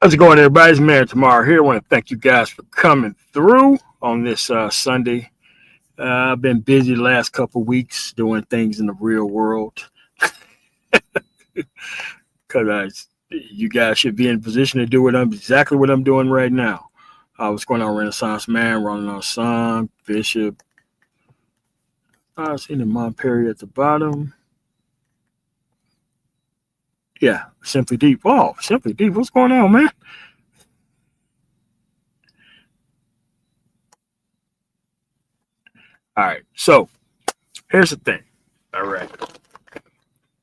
How's it going, everybody? It's Mayor Tomorrow here. I want to thank you guys for coming through on this Sunday. I've been busy the last couple of weeks doing things in the real world because you guys should be in a position to do exactly what I'm doing right now. What's going on, Renaissance Man, running on Sun, Bishop. I see the Mont Perry at the bottom. Yeah, Simply Deep. Oh, Simply Deep. What's going on, man? All right. So here's the thing. All right.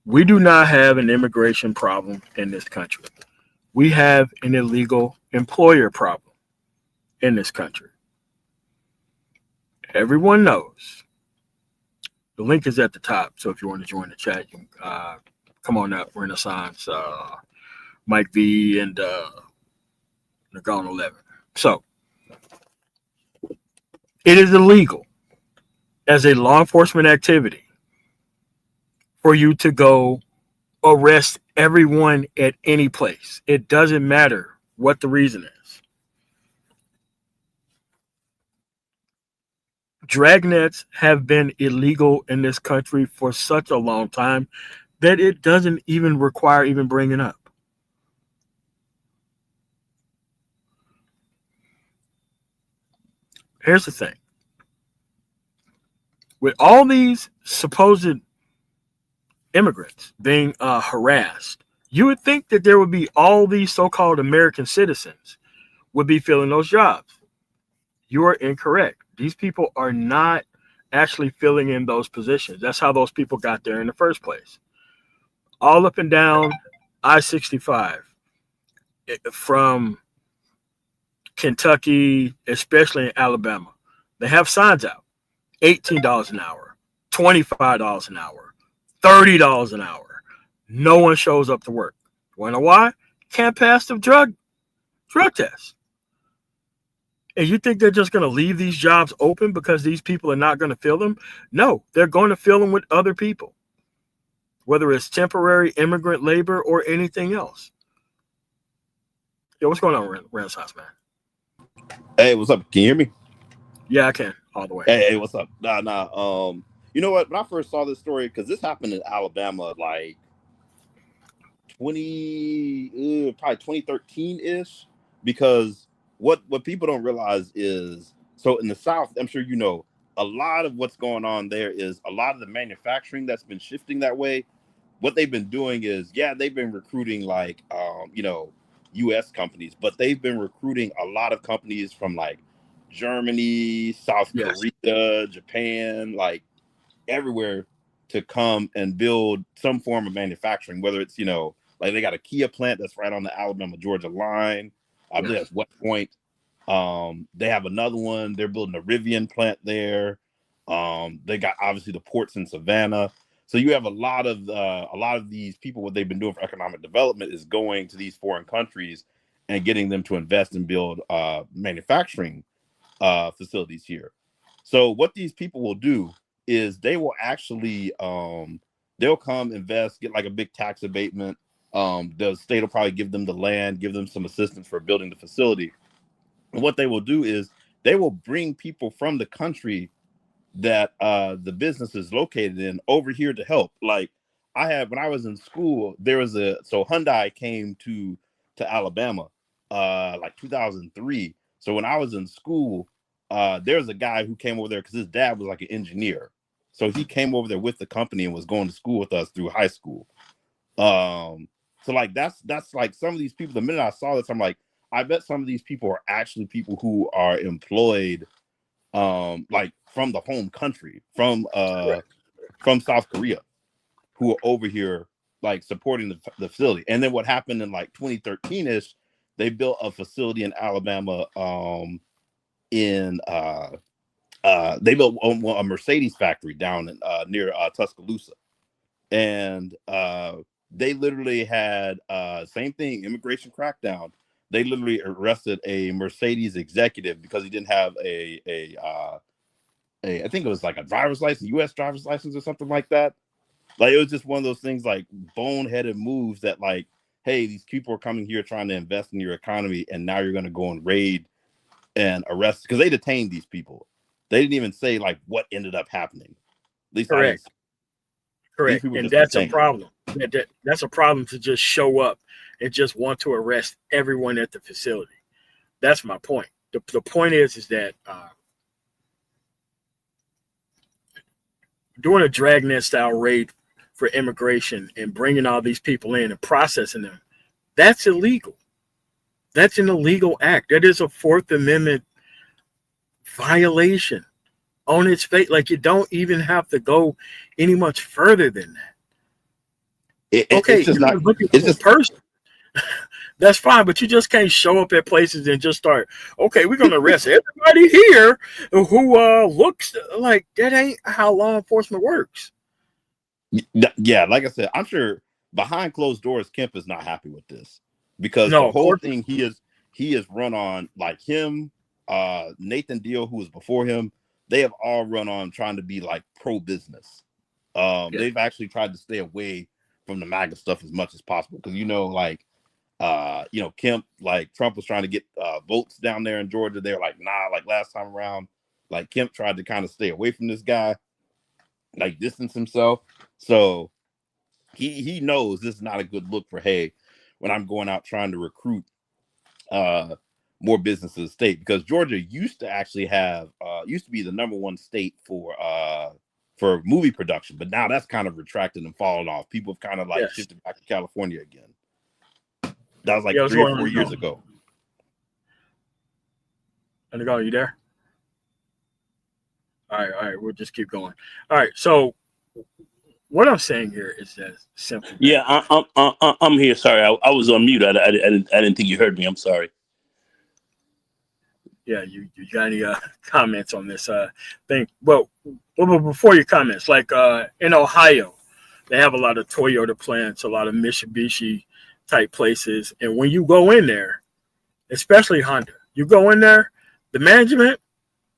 We do not have an immigration problem in this country. We have an illegal employer problem in this country. Everyone knows. The link is at the top. So if you want to join the chat, you can come on up. Renaissance, Mike V, and Nagano 11. So it is illegal as a law enforcement activity for you to go arrest everyone at any place. It doesn't matter what the reason is. Dragnets have been illegal in this country for such a long time that it doesn't even require even bringing up. Here's the thing. With all these supposed immigrants being harassed, you would think that there would be all these so-called American citizens would be filling those jobs. You are incorrect. These people are not actually filling in those positions. That's how those people got there in the first place. All up and down I-65 from Kentucky, especially in Alabama, they have signs out. $18 an hour, $25 an hour, $30 an hour. No one shows up to work. You wanna know why? Can't pass the drug test. And you think they're just going to leave these jobs open because these people are not going to fill them? No, they're going to fill them with other people, whether it's temporary immigrant labor or anything else. Yo, what's going on, Renaissance Man? Hey, what's up? Can you hear me? Yeah, I can all the way. Hey, what's up? You know what? When I first saw this story, because this happened in Alabama, like probably 2013 ish. Because what people don't realize is, so in the South, I'm sure you know, a lot of what's going on there is a lot of the manufacturing that's been shifting that way. What they've been doing is, yeah, they've been recruiting like U.S. companies, but they've been recruiting a lot of companies from like Germany, South Yes. Korea, Japan, like everywhere to come and build some form of manufacturing, whether it's, like they got a Kia plant that's right on the Alabama, Georgia line. I believe that's West Point. They have another one. They're building a Rivian plant there. They got obviously the ports in Savannah. So you have a lot of these people. What they've been doing for economic development is going to these foreign countries and getting them to invest and build manufacturing facilities here. So what these people will do is they will actually they'll come invest, get like a big tax abatement. The state will probably give them the land, give them some assistance for building the facility. And what they will do is they will bring people from the country that the business is located in over here to help. Like when I was in school, so Hyundai came to Alabama like 2003. So when I was in school, there's a guy who came over there because his dad was like an engineer. So he came over there with the company and was going to school with us through high school. So like that's like some of these people. The minute I saw this, I'm like, I bet some of these people are actually people who are employed, like from the home country, from South Korea, who are over here like supporting the facility. And then what happened in like 2013ish, they built a facility in Alabama. They built a Mercedes factory down in, near Tuscaloosa, and they literally had same thing, immigration crackdown. They literally arrested a Mercedes executive because he didn't have I think it was like a driver's license, U.S. driver's license or something like that. Like it was just one of those things, like boneheaded moves that like hey, these people are coming here trying to invest in your economy, and now you're going to go and raid and arrest, because they detained these people. They didn't even say like what ended up happening. At least I didn't. Correct. These Correct. people were And just that's a detained. problem. That's a problem to just show up and just want to arrest everyone at the facility. That's my point. The point is that doing a dragnet style raid for immigration and bringing all these people in and processing them, that's illegal. That's an illegal act. That is a Fourth Amendment violation on its face. Like, you don't even have to go any much further than that. Okay, It's just you're not. looking It's for a just person. That's fine, but you just can't show up at places and just start, okay, we're going to arrest everybody here who looks like that. Ain't how law enforcement works. yeah. Like I said, I'm sure behind closed doors, Kemp is not happy with this, because No, the of whole course. thing he is run on, like him, Nathan Deal, who was before him. They have all run on trying to be like pro business. Yeah. They've actually tried to stay away from the MAGA stuff as much as possible, because like Kemp, like Trump was trying to get votes down there in Georgia. They're like, nah, like last time around, like Kemp tried to kind of stay away from this guy, like distance himself. So he knows this is not a good look for, hey, when I'm going out trying to recruit more business to the state, because Georgia used to actually have used to be the #1 state for movie production, but now that's kind of retracted and fallen off. People have kind of like shifted back to California again. That was like 3 or 4 years ago. And go, you there? All right, we'll just keep going. All right, so what I'm saying here is that simple. Yeah, I'm here. Sorry, I was on mute. I didn't think you heard me. I'm sorry. Yeah, you got any comments on this thing? Well, before your comments, like in Ohio, they have a lot of Toyota plants, a lot of Mitsubishi type places, and when you go in there, especially Honda, you go in there, the management,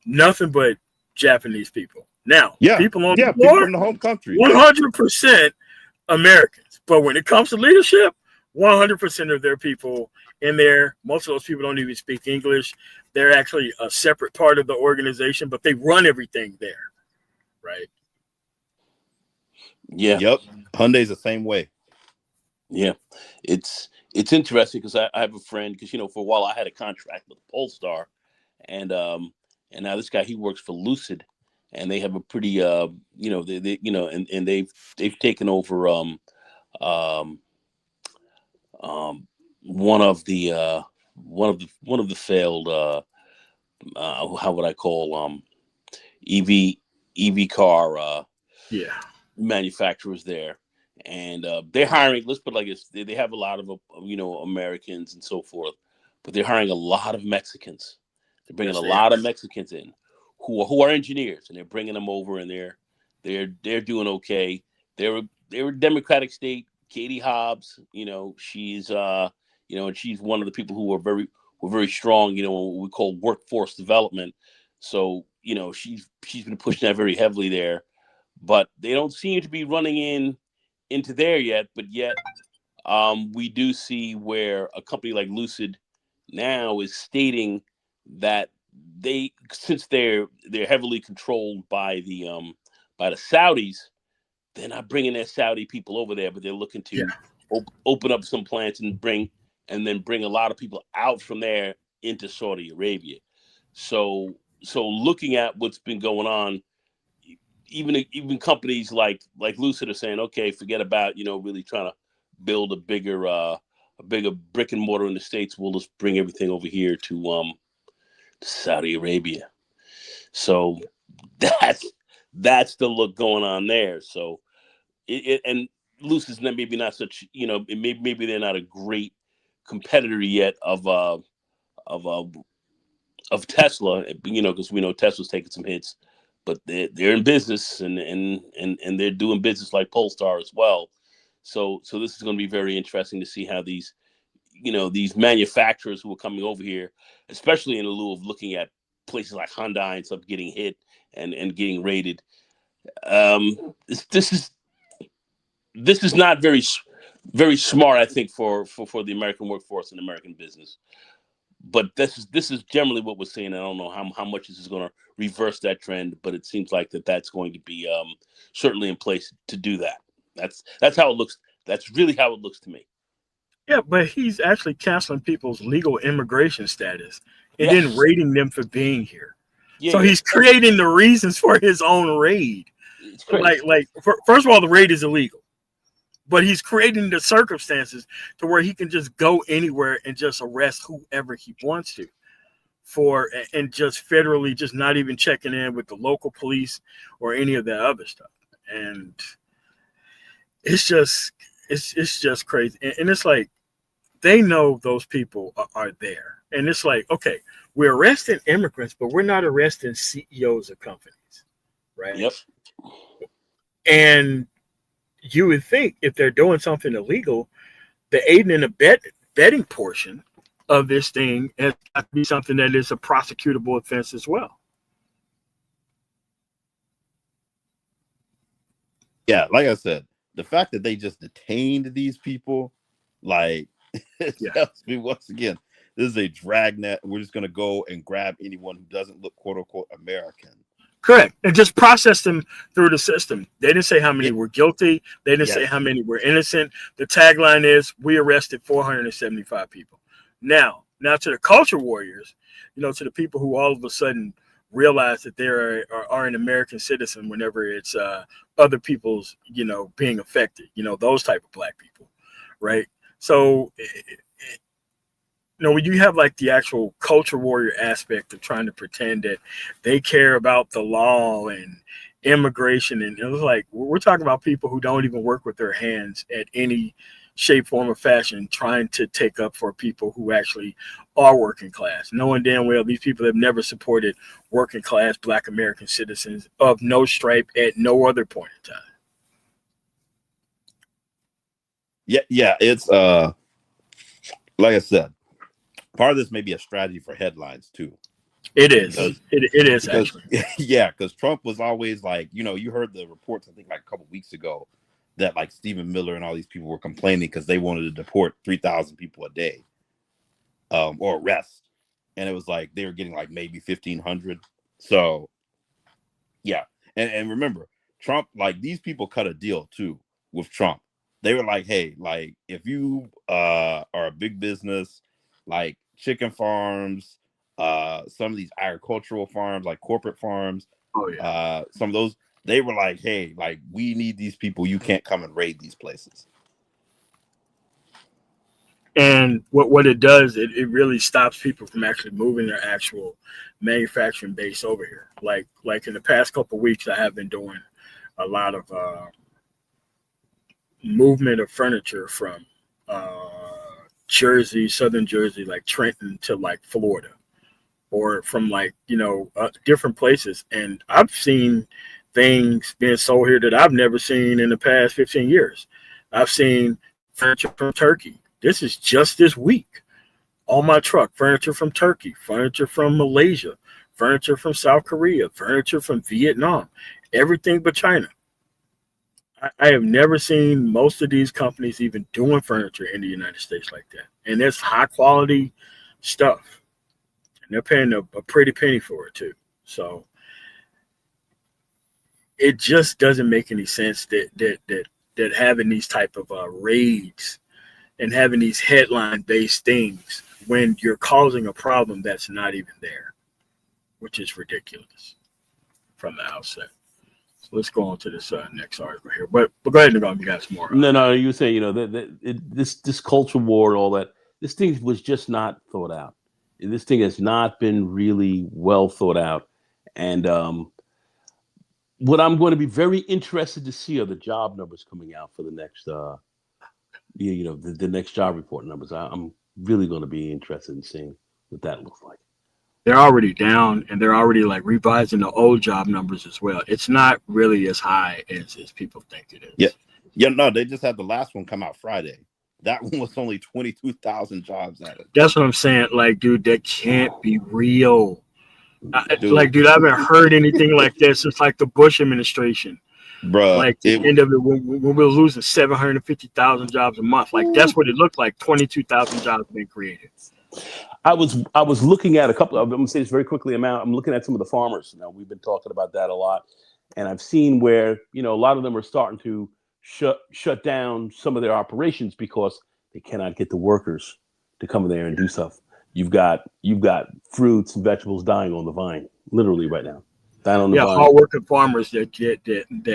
nothing but Japanese people. Now, people on the board, people from the home country, 100% Americans. But when it comes to leadership, 100% of their people in there, most of those people don't even speak English. They're actually a separate part of the organization, but they run everything there, right? Yeah. Yep. Hyundai's the same way. Yeah. It's interesting because I have a friend, because, for a while I had a contract with Polestar, and now this guy, he works for Lucid, and they have a pretty, and they've taken over, one of the failed, how would I call, EV car, manufacturers there, and they're hiring. Let's put it like this: they have a lot of Americans and so forth, but they're hiring a lot of Mexicans. They're bringing a lot of Mexicans in who are engineers, and they're bringing them over, and they're doing okay. They're a Democratic state. Katie Hobbs, she's and she's one of the people who are very strong, what we call workforce development. So, she's been pushing that very heavily there, but they don't seem to be running into there yet. But yet, we do see where a company like Lucid now is stating that since they're heavily controlled by the Saudis, they're not bringing their Saudi people over there, but they're looking to open up some plants and bring a lot of people out from there into Saudi Arabia. So looking at what's been going on, even companies like Lucid are saying, okay, forget about really trying to build a bigger brick and mortar in the States. We'll just bring everything over here to Saudi Arabia. So that's the look going on there. So and Lucid's maybe not such, maybe they're not a great competitor yet of Tesla, because we know Tesla's taking some hits, but they're in business and they're doing business like Polestar as well. So this is going to be very interesting to see how these manufacturers who are coming over here, especially in lieu of looking at places like Hyundai and stuff getting hit and getting raided. This is not very Very smart, I think, for the American workforce and American business. But this is generally what we're seeing. I don't know how much this is going to reverse that trend, but it seems like that's going to be certainly in place to do that. That's how it looks. That's really how it looks to me. Yeah, but he's actually canceling people's legal immigration status and Yes. then raiding them for being here. Yeah, so he's creating the reasons for his own raid. It's crazy. First of all, the raid is illegal, but he's creating the circumstances to where he can just go anywhere and just arrest whoever he wants to and just federally, just not even checking in with the local police or any of that other stuff. And it's just crazy. And it's like, they know those people are there. And it's like, okay, we're arresting immigrants, but we're not arresting CEOs of companies, right? Yep. And you would think if they're doing something illegal, the aiding and abetting portion of this thing has got to be something that is a prosecutable offense as well. Yeah, like I said, the fact that they just detained these people, like, it tells me once again, this is a dragnet. We're just going to go and grab anyone who doesn't look quote unquote American. Correct. And just process them through the system. They didn't say how many were guilty. They didn't say how many were innocent. The tagline is, we arrested 475 people. Now to the culture warriors, to the people who all of a sudden realize that they are an American citizen whenever it's other people's, being affected, those type of black people, right? So, when you have like the actual culture warrior aspect of trying to pretend that they care about the law and immigration, and it was like, we're talking about people who don't even work with their hands at any shape, form, or fashion, trying to take up for people who actually are working class, knowing damn well these people have never supported working class Black American citizens of no stripe at no other point in time. Yeah, it's like I said, part of this may be a strategy for headlines too. It is. It is actually. Yeah, because Trump was always like, you heard the reports, I think like a couple weeks ago, that like Stephen Miller and all these people were complaining because they wanted to deport 3,000 people a day, or arrest, and it was like they were getting like maybe 1,500. So, yeah, and remember, Trump, like, these people cut a deal too with Trump. They were like, hey, like, if you are a big business, like chicken farms, some of these agricultural farms, like corporate farms, some of those, they were like, hey, like, we need these people. You can't come and raid these places. And what it does, it really stops people from actually moving their actual manufacturing base over here. Like in the past couple of weeks, I have been doing a lot of movement of furniture from Jersey, Southern Jersey, like Trenton to like Florida, or from like, different places. And I've seen things being sold here that I've never seen in the past 15 years. I've seen furniture from Turkey. This is just this week. On my truck, furniture from Turkey, furniture from Malaysia, furniture from South Korea, furniture from Vietnam, everything but China. I have never seen most of these companies even doing furniture in the United States like that. And it's high quality stuff. And they're paying a pretty penny for it too. So it just doesn't make any sense that having these type of raids and having these headline-based things when you're causing a problem that's not even there, which is ridiculous from the outset. So let's go on to this next article here. But go ahead and go. You got some more. No. You were saying, this culture war and all that. This thing was just not thought out. This thing has not been really well thought out. And what I'm going to be very interested to see are the job numbers coming out for the next, the next job report numbers. I'm really going to be interested in seeing what that looks like. They're already down, and they're already like revising the old job numbers as well. It's not really as high as people think it is. Yeah. No, they just had the last one come out Friday. That one was only 22,000 jobs added. That's what I'm saying. Like, dude, that can't be real. Dude, I haven't heard anything like this since like the Bush administration. Bruh, Like the end of it, when we were losing 750,000 jobs a month, like that's what it looked like. 22,000 jobs being created. I was looking at a couple. I'm going to say this very quickly. I'm looking at some of the farmers. Now we've been talking about that a lot, and I've seen where a lot of them are starting to shut down some of their operations because they cannot get the workers to come in there and do stuff. You've got fruits and vegetables dying on the vine, literally right now. Dying on the vine. Hardworking farmers that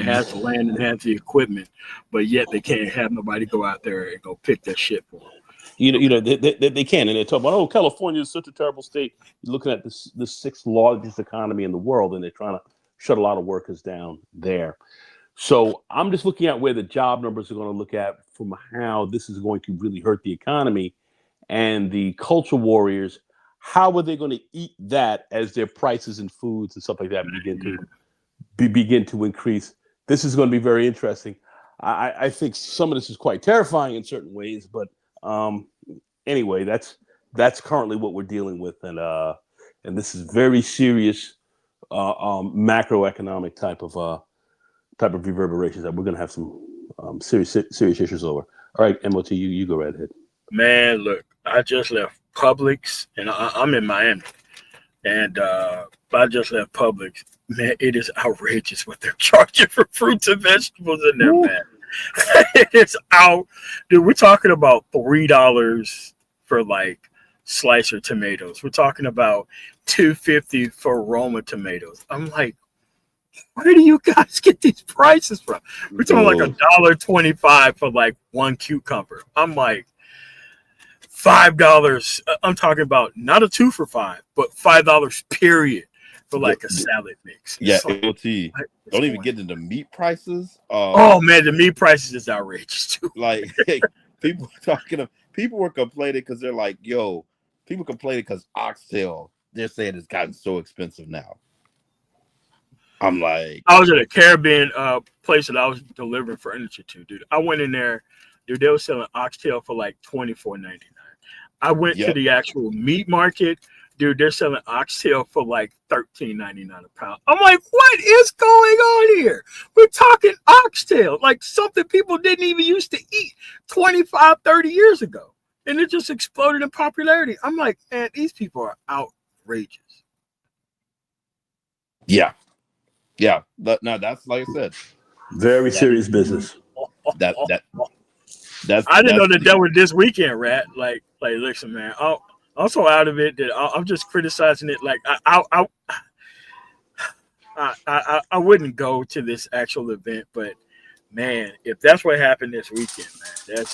has the land and has the equipment, but yet they can't have nobody go out there and go pick that shit for them. They can, and they talk about, oh, California is such a terrible state. You're looking at the sixth largest economy in the world, and they're trying to shut a lot of workers down there. So I'm just looking at where the job numbers are going to look at from how this is going to really hurt the economy, and the culture warriors. How are they going to eat that as their prices and foods and stuff like that begin to increase? This is going to be very interesting. I think some of this is quite terrifying in certain ways, but anyway, that's currently what we're dealing with, and this is very serious macroeconomic type of reverberations that we're going to have some serious issues over. All right, MOT, you go right ahead. Man, look, I just left Publix, and I'm in Miami, and I just left Publix. Man, it is outrageous what they're charging for fruits and vegetables in there, man. It's out, dude. We're talking about $3 for like slicer tomatoes. We're talking about $2.50 for Roma tomatoes. I'm like, where do you guys get these prices from? We're talking like $1.25 for like one cucumber. I'm like, $5. I'm talking about not a 2 for $5, but $5 period for like a salad mix. Yeah, like, LT. Don't even get into meat prices. Oh man, the meat prices is outrageous too. Like people were complaining because they're like, yo, people complaining because oxtail, they're saying it's gotten so expensive now. I'm like, I was at a Caribbean place that I was delivering furniture to, dude. I went in there, dude. They were selling oxtail for like $24.99. I went to the actual meat market. Dude, they're selling oxtail for like $13.99 a pound. I'm like, what is going on here? We're talking oxtail, like something people didn't even used to eat 25, 30 years ago. And it just exploded in popularity. I'm like, man, these people are outrageous. Yeah. No, that's like I said. Very serious business. That's I didn't know that was this weekend, Rat. Like, listen, man. I'm so out of it that I'm just criticizing it. Like I wouldn't go to this actual event, but man, if that's what happened this weekend, man,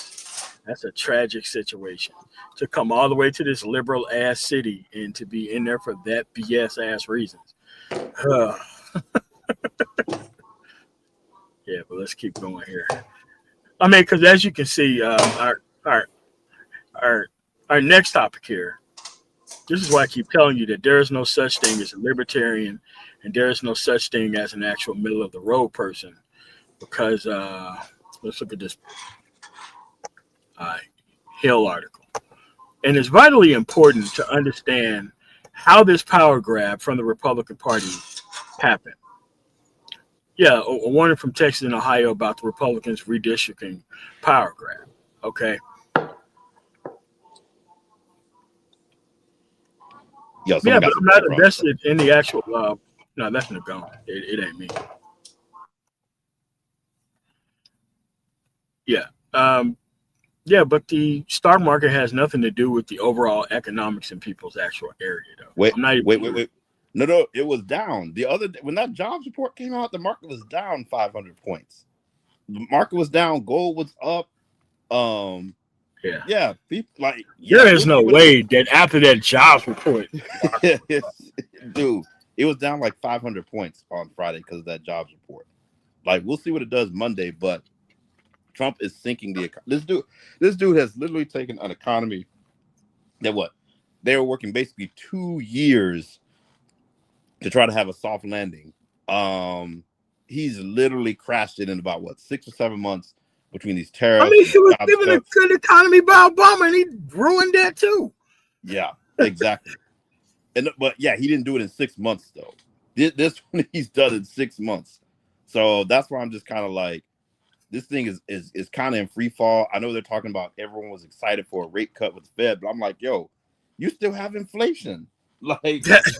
that's a tragic situation. To come all the way to this liberal ass city and to be in there for that BS ass reasons. Yeah, but let's keep going here. I mean, because as you can see, our next topic here. This is why I keep telling you that there is no such thing as a libertarian, and there is no such thing as an actual middle of the road person. Because let's look at this Hill article, and it's vitally important to understand how this power grab from the Republican Party happened. Yeah, a warning from Texas and Ohio about the Republicans' redistricting power grab. Okay. Yo, Yeah, but I'm not invested in the actual. No, that's not going. It ain't me. Yeah. Yeah, but the stock market has nothing to do with the overall economics in people's actual area, though. Wait. No, it was down. The other day, when that jobs report came out, the market was down 500 points. The market was down. Gold was up. Yeah. People, like, there is no way that after that jobs report, dude, it was down like 500 points on Friday because of that jobs report. Like, we'll see what it does Monday, but Trump is sinking the economy. This dude has literally taken an economy that they were working basically 2 years to try to have a soft landing. He's literally crashed it in about 6 or 7 months between these tariffs. I mean, he was given a good economy by Obama, and he ruined that too. Yeah, exactly. But he didn't do it in 6 months though. This one he's done in 6 months. So that's why I'm just kind of like, this thing is kind of in free fall. I know they're talking about everyone was excited for a rate cut with the Fed, but I'm like, yo, you still have inflation. Like, that's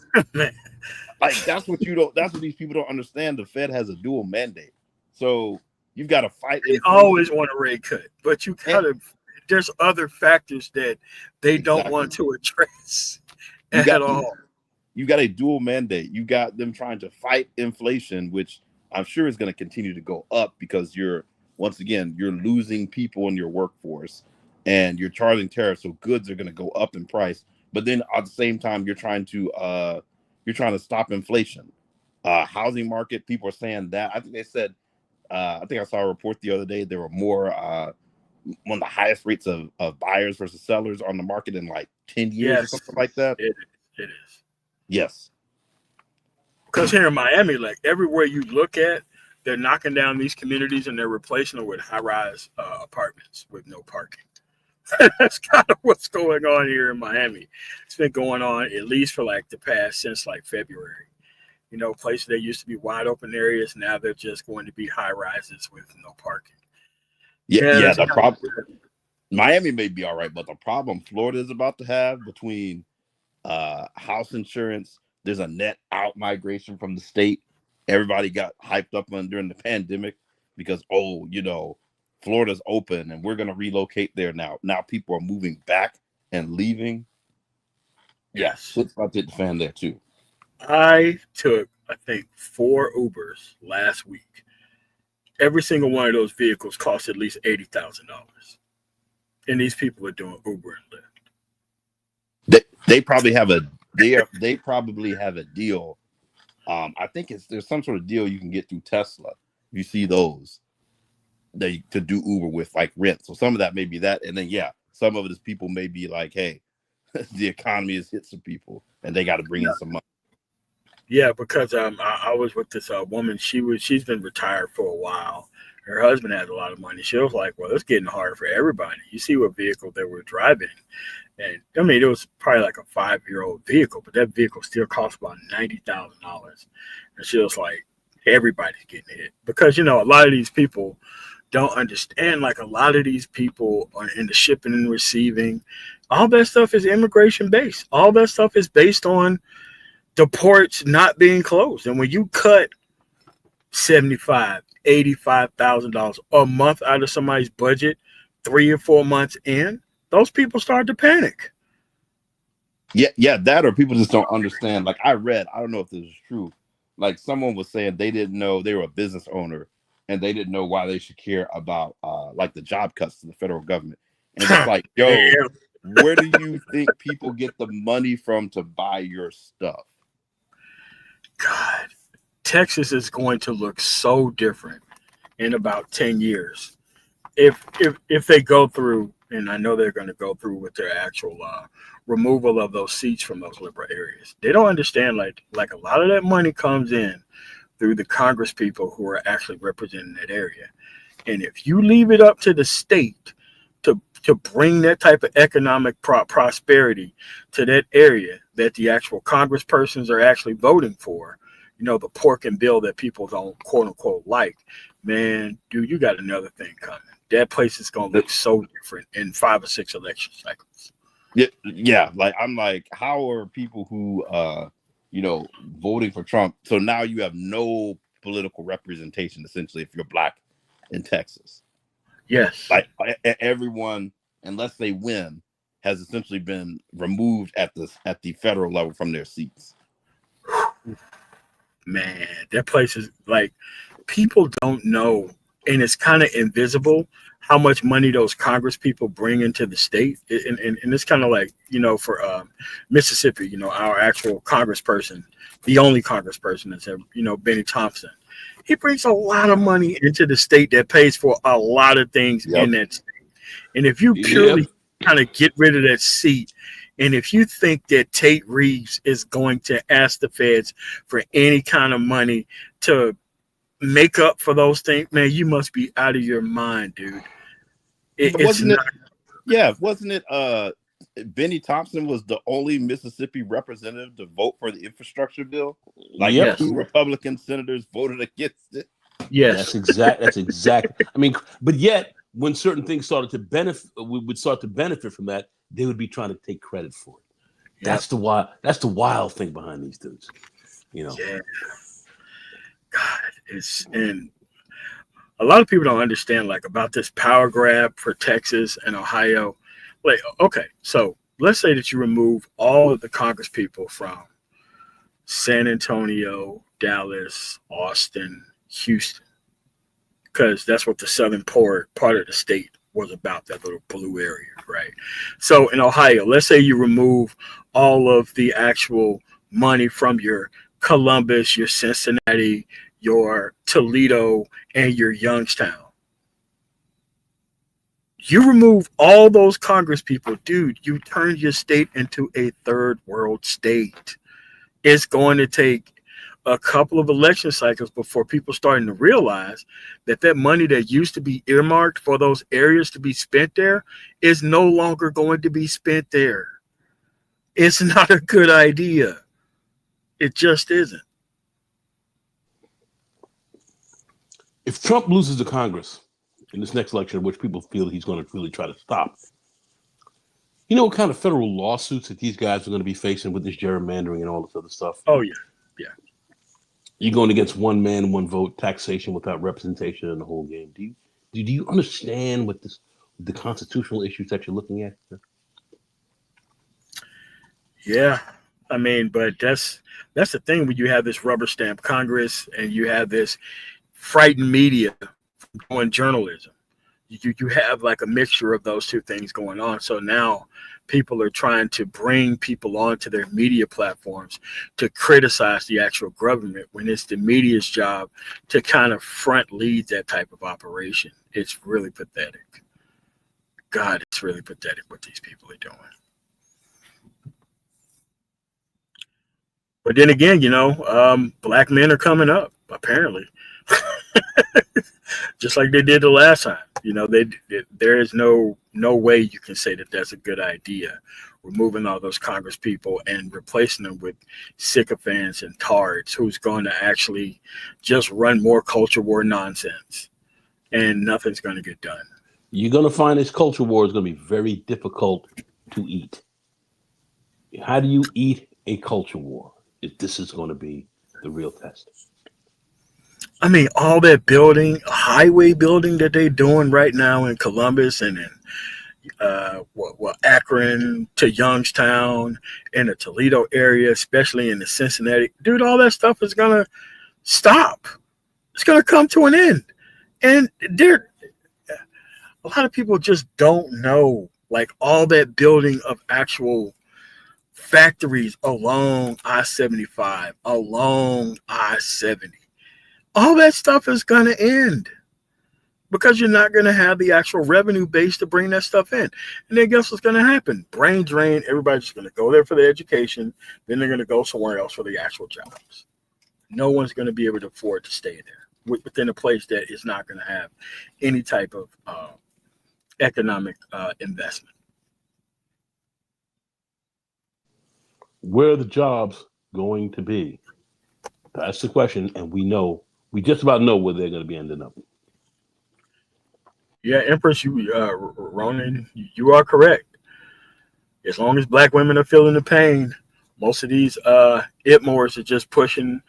what these people don't understand. The Fed has a dual mandate. So you've got to fight They inflation. always want a rate cut, but you gotta. There's other factors that they don't want to address at all. You got a dual mandate. You got them trying to fight inflation, which I'm sure is going to continue to go up because you're losing people in your workforce and you're charging tariffs, so goods are going to go up in price. But then at the same time, you're trying to stop inflation. Housing market, people are saying that. I think they said, I think I saw a report the other day. There were more one of the highest rates of buyers versus sellers on the market in like 10 years or something like that. It is. Yes. Because here in Miami, like everywhere you look at, they're knocking down these communities and they're replacing them with high-rise apartments with no parking. That's kind of what's going on here in Miami. It's been going on at least for like since like February. You know, places that used to be wide open areas, now they're just going to be high rises with no parking. Yeah. The problem, Miami may be all right, but the problem Florida is about to have between house insurance, there's a net out migration from the state. Everybody got hyped up during the pandemic because, Florida's open and we're going to relocate there now. Now people are moving back and leaving. Yes. Shit's about to hit the fan there too. I took, I think, 4 Ubers last week. Every single one of those vehicles cost at least $80,000. And these people are doing Uber and Lyft. They probably have they probably have a deal. I think there's some sort of deal you can get through Tesla. You see those to do Uber with like rent. So some of that may be that, and then some of it is people may be like, hey, the economy has hit some people and they got to bring in some money. Yeah, because I was with this woman. She's been retired for a while. Her husband has a lot of money. She was like, well, it's getting harder for everybody. You see what vehicle they were driving. And I mean, it was probably like a 5-year-old vehicle, but that vehicle still cost about $90,000. And she was like, everybody's getting hit. Because, a lot of these people don't understand, like a lot of these people are in the shipping and receiving. All that stuff is immigration based. All that stuff is based on the ports not being closed. And when you cut $75,000, $85,000 a month out of somebody's budget 3 or 4 months in, those people start to panic. Yeah, that or people just don't understand. Like I don't know if this is true. Like someone was saying they didn't know, they were a business owner and they didn't know why they should care about like the job cuts to the federal government. And it's like, yo, where do you think people get the money from to buy your stuff? God, Texas is going to look so different in about 10 years. If they go through, and I know they're going to go through with their actual removal of those seats from those liberal areas. They don't understand like a lot of that money comes in through the Congress people who are actually representing that area. And if you leave it up to the state to bring that type of economic prosperity to that area that the actual congresspersons are actually voting for, the pork and bill that people don't quote unquote like, man, dude, you got another thing coming. That place is going to look so different in 5 or 6 election cycles. Yeah. Like I'm like, how are people who, voting for Trump? So now you have no political representation, essentially, if you're black in Texas. Yes. Like everyone, unless they win, has essentially been removed at the federal level from their seats. Man, that place is like, people don't know, and it's kind of invisible how much money those Congress people bring into the state. And it's kind of like, for Mississippi, our actual congressperson, the only congressperson that's ever, Benny Thompson. He brings a lot of money into the state that pays for a lot of things in that state. And if you purely kind of get rid of that seat, and if you think that Tate Reeves is going to ask the feds for any kind of money to make up for those things, man, you must be out of your mind, dude. Wasn't it Benny Thompson was the only Mississippi representative to vote for the infrastructure bill? Like 2 Republican senators voted against it. Yes. That's exact. I mean, but yet when certain things started to benefit, we would start to benefit from that, they would be trying to take credit for it. Yep. That's the wild thing behind these dudes. You know. Yeah. God, and a lot of people don't understand like about this power grab for Texas and Ohio. Like, okay, so let's say that you remove all of the Congress people from San Antonio, Dallas, Austin, Houston, because that's what the southern part of the state was about, that little blue area, right? So in Ohio, let's say you remove all of the actual money from your Columbus, your Cincinnati, your Toledo, and your Youngstown. You remove all those Congress people, dude, you turn your state into a third world state. It's going to take a couple of election cycles before people starting to realize that that money that used to be earmarked for those areas to be spent there is no longer going to be spent there. It's not a good idea. It just isn't. If Trump loses the Congress in this next election, which people feel he's going to really try to stop, you know what kind of federal lawsuits that these guys are going to be facing with this gerrymandering and all this other stuff? Oh, yeah. Yeah. You're going against one man, one vote, taxation without representation in the whole game. Do you understand what the constitutional issues that you're looking at? Yeah. I mean, but that's the thing when you have this rubber stamp Congress and you have this frightened media doing journalism. You have like a mixture of those two things going on. So now people are trying to bring people onto their media platforms to criticize the actual government when it's the media's job to kind of front lead that type of operation. It's really pathetic. God, it's really pathetic what these people are doing. But then again, black men are coming up, apparently. Just like they did the last time. There is no way you can say that that's a good idea, removing all those Congress people and replacing them with sycophants and tards who's going to actually just run more culture war nonsense, and nothing's going to get done. You're going to find this culture war is going to be very difficult to eat. How do you eat a culture war? This is going to be the real test. I mean, all that highway building that they're doing right now in Columbus and in Akron to Youngstown and the Toledo area, especially in the Cincinnati, dude, all that stuff is gonna stop. It's gonna come to an end, and a lot of people just don't know, like all that building of actual factories along I-75, along I-70. All that stuff is going to end because you're not going to have the actual revenue base to bring that stuff in. And then guess what's going to happen? Brain drain. Everybody's just going to go there for the education. Then they're going to go somewhere else for the actual jobs. No one's going to be able to afford to stay there within a place that is not going to have any type of economic investment. Where are the jobs going to be? That's the question. And we just about know where they're going to be ending up. Yeah, Empress, Ronan, you are correct. As long as black women are feeling the pain, most of these ITMORs are just pushing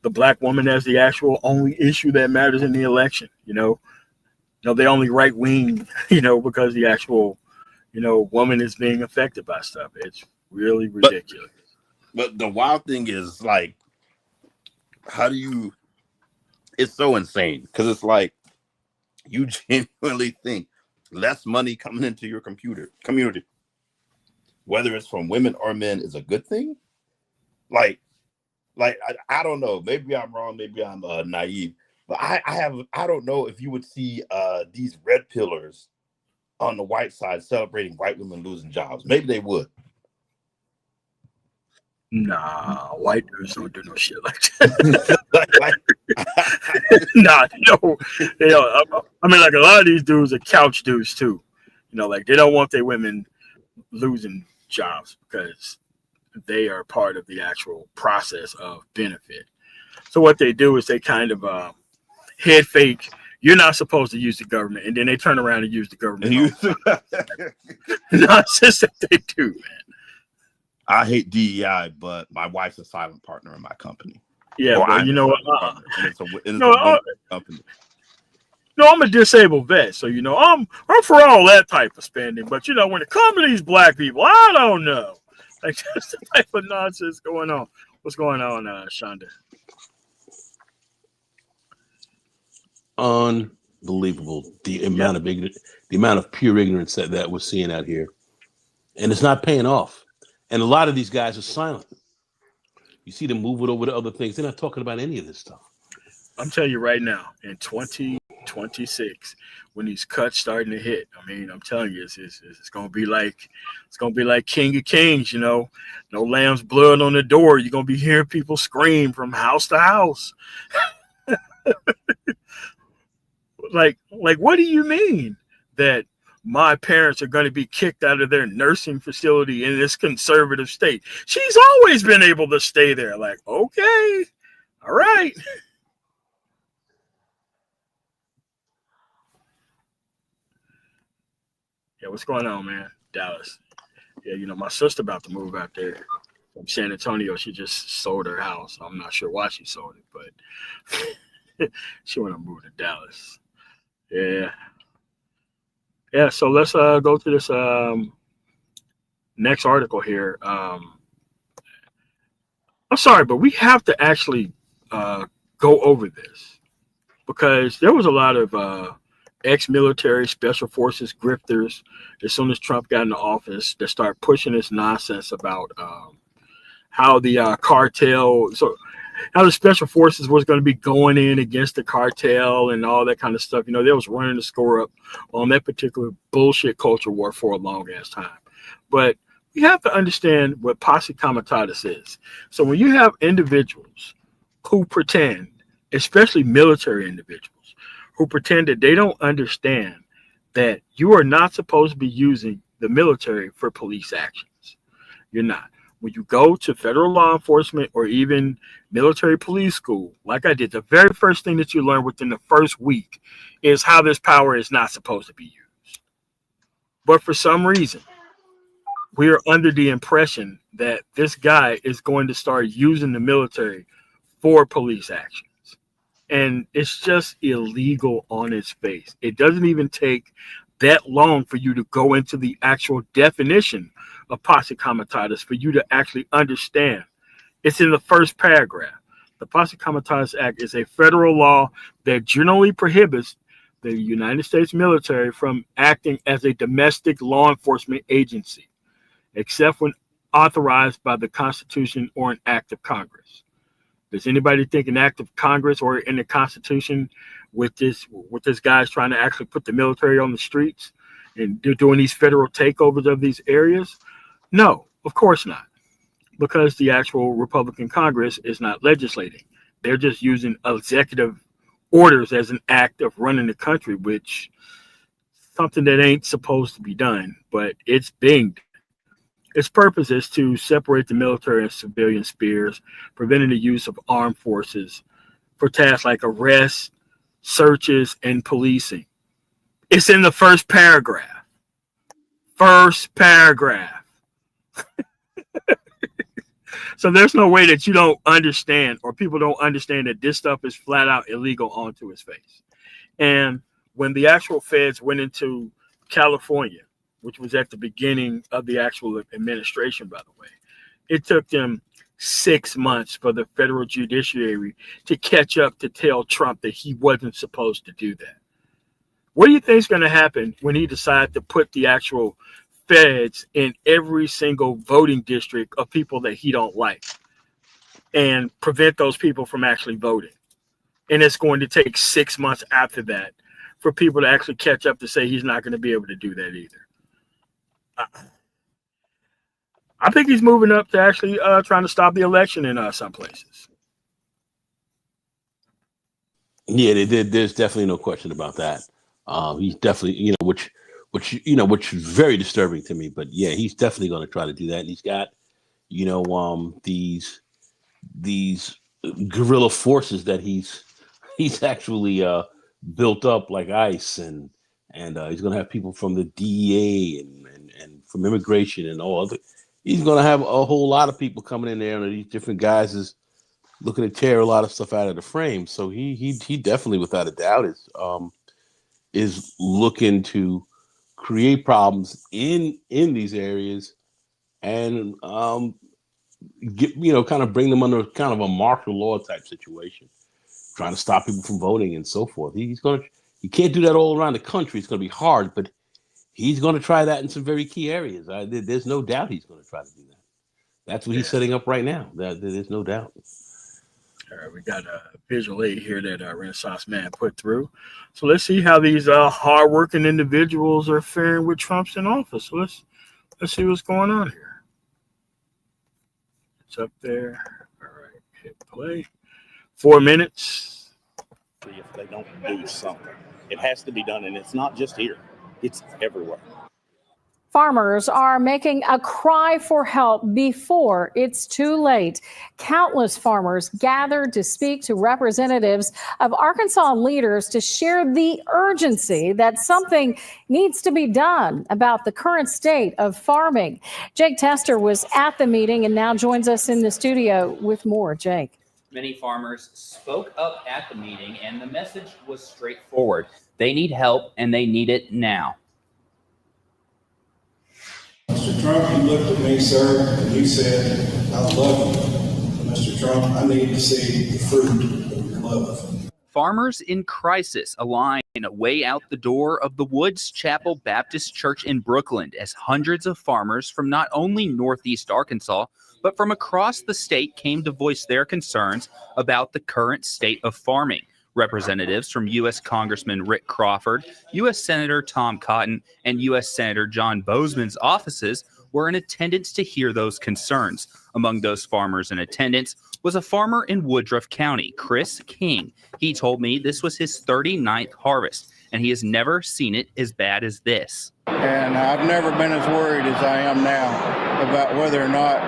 the black woman as the actual only issue that matters in the election. They're only right wing, because the actual, woman is being affected by stuff. It's really ridiculous. But the wild thing is, like, it's so insane because it's like you genuinely think less money coming into your community, whether it's from women or men, is a good thing. Like I don't know. Maybe I'm wrong. Maybe I'm naive. But I don't know if you would see these red pillars on the white side celebrating white women losing jobs. Maybe they would. Nah, white dudes don't do no shit like that. Nah, no. I mean, like a lot of these dudes are couch dudes too. Like they don't want their women losing jobs because they are part of the actual process of benefit. So what they do is they kind of head fake. You're not supposed to use the government, and then they turn around and use the government. Nonsense that they do, man. I hate DEI, but my wife's a silent partner in my company. Yeah, or but I'm you a know what? silent partner, and it's a company. No, I'm a disabled vet, so I'm for all that type of spending. But when it comes to these black people, I don't know. Like just the type of nonsense going on. What's going on, Shonda? Unbelievable the amount of ignorance, the amount of pure ignorance that we're seeing out here, and it's not paying off. And a lot of these guys are silent. You see them moving over to other things. They're not talking about any of this stuff. I'm telling you right now, in 2026, when these cuts starting to hit, I mean, I'm telling you, it's gonna be like King of Kings, no lamb's blood on the door. You're gonna be hearing people scream from house to house. Like, what do you mean that my parents are going to be kicked out of their nursing facility in this conservative state? She's always been able to stay there. Like, okay, all right. Yeah, what's going on, man? Dallas. Yeah, my sister about to move out there from San Antonio. She just sold her house. I'm not sure why she sold it, but she want to move to Dallas. Yeah. Yeah, so let's go to this next article here. I'm sorry, but we have to actually go over this because there was a lot of ex-military special forces grifters as soon as Trump got into office that start pushing this nonsense about how the cartel, how the special forces was going to be going in against the cartel and all that kind of stuff. They was running the score up on that particular bullshit culture war for a long ass time. But you have to understand what posse comitatus is. So when you have individuals who pretend, especially military individuals, who pretend that they don't understand that you are not supposed to be using the military for police actions. You're not. When you go to federal law enforcement or even military police school, like I did, the very first thing that you learn within the first week is how this power is not supposed to be used. But for some reason, we are under the impression that this guy is going to start using the military for police actions. And it's just illegal on its face. It doesn't even take that long for you to go into the actual definition of posse comitatus for you to actually understand. It's in the first paragraph. The Posse Comitatus Act is a federal law that generally prohibits the United States military from acting as a domestic law enforcement agency, except when authorized by the Constitution or an act of Congress. Does anybody think an act of Congress or in the Constitution with this guy's trying to actually put the military on the streets and they're doing these federal takeovers of these areas? No, of course not, because the actual Republican Congress is not legislating. They're just using executive orders as an act of running the country, which something that ain't supposed to be done, but it's being done. Its purpose is to separate the military and civilian spheres, preventing the use of armed forces for tasks like arrests, searches, and policing. It's in the first paragraph. First paragraph. So there's no way that you don't understand or people don't understand that this stuff is flat out illegal onto its face. And when the actual feds went into California, which was at the beginning of the actual administration, by the way, it took them 6 months for the federal judiciary to catch up to tell Trump that he wasn't supposed to do that. What do you think is going to happen when he decides to put the actual feds in every single voting district of people that he don't like and prevent those people from actually voting? And it's going to take 6 months after that for people to actually catch up to say he's not going to be able to do that either. I think he's moving up to actually trying to stop the election in some places. Yeah, there's definitely no question about that. He's definitely, which is very disturbing to me. But yeah, he's definitely going to try to do that. And he's got, these guerrilla forces that he's he's actually built up like ice, and he's going to have people from the DEA and from immigration and all other. He's going to have a whole lot of people coming in there, and these different guys is looking to tear a lot of stuff out of the frame. So he definitely, without a doubt, is looking to create problems in these areas, and kind of bring them under kind of a martial law type situation, trying to stop people from voting and so forth. He can't do that all around the country. It's going to be hard, but he's going to try that in some very key areas. There's no doubt he's going to try to do that. That's what he's setting up right now. There's no doubt. All right, we got a visual aid here that Renaissance Man put through. So let's see how these hardworking individuals are faring with Trump's in office. So let's see what's going on here. It's up there. All right, hit play. 4 minutes. If they don't do something, it has to be done, and it's not just here; it's everywhere. Farmers are making a cry for help before it's too late. Countless farmers gathered to speak to representatives of Arkansas leaders to share the urgency that something needs to be done about the current state of farming. Jake Tester was at the meeting and now joins us in the studio with more. Jake. Many farmers spoke up at the meeting, and the message was straightforward. They need help, and they need it now. Mr. Trump, you looked at me, sir, and you said, I love you. Mr. Trump, I need to see the fruit of your love. Farmers in crisis align way out the door of the Woods Chapel Baptist Church in Brooklyn as hundreds of farmers from not only Northeast Arkansas, but from across the state came to voice their concerns about the current state of farming. Representatives from U.S. Congressman Rick Crawford, U.S. Senator Tom Cotton, and U.S. Senator John Boozman's offices were in attendance to hear those concerns. Among those farmers in attendance was a farmer in Woodruff County, Chris King. He told me this was his 39th harvest, and he has never seen it as bad as this. And I've never been as worried as I am now about whether or not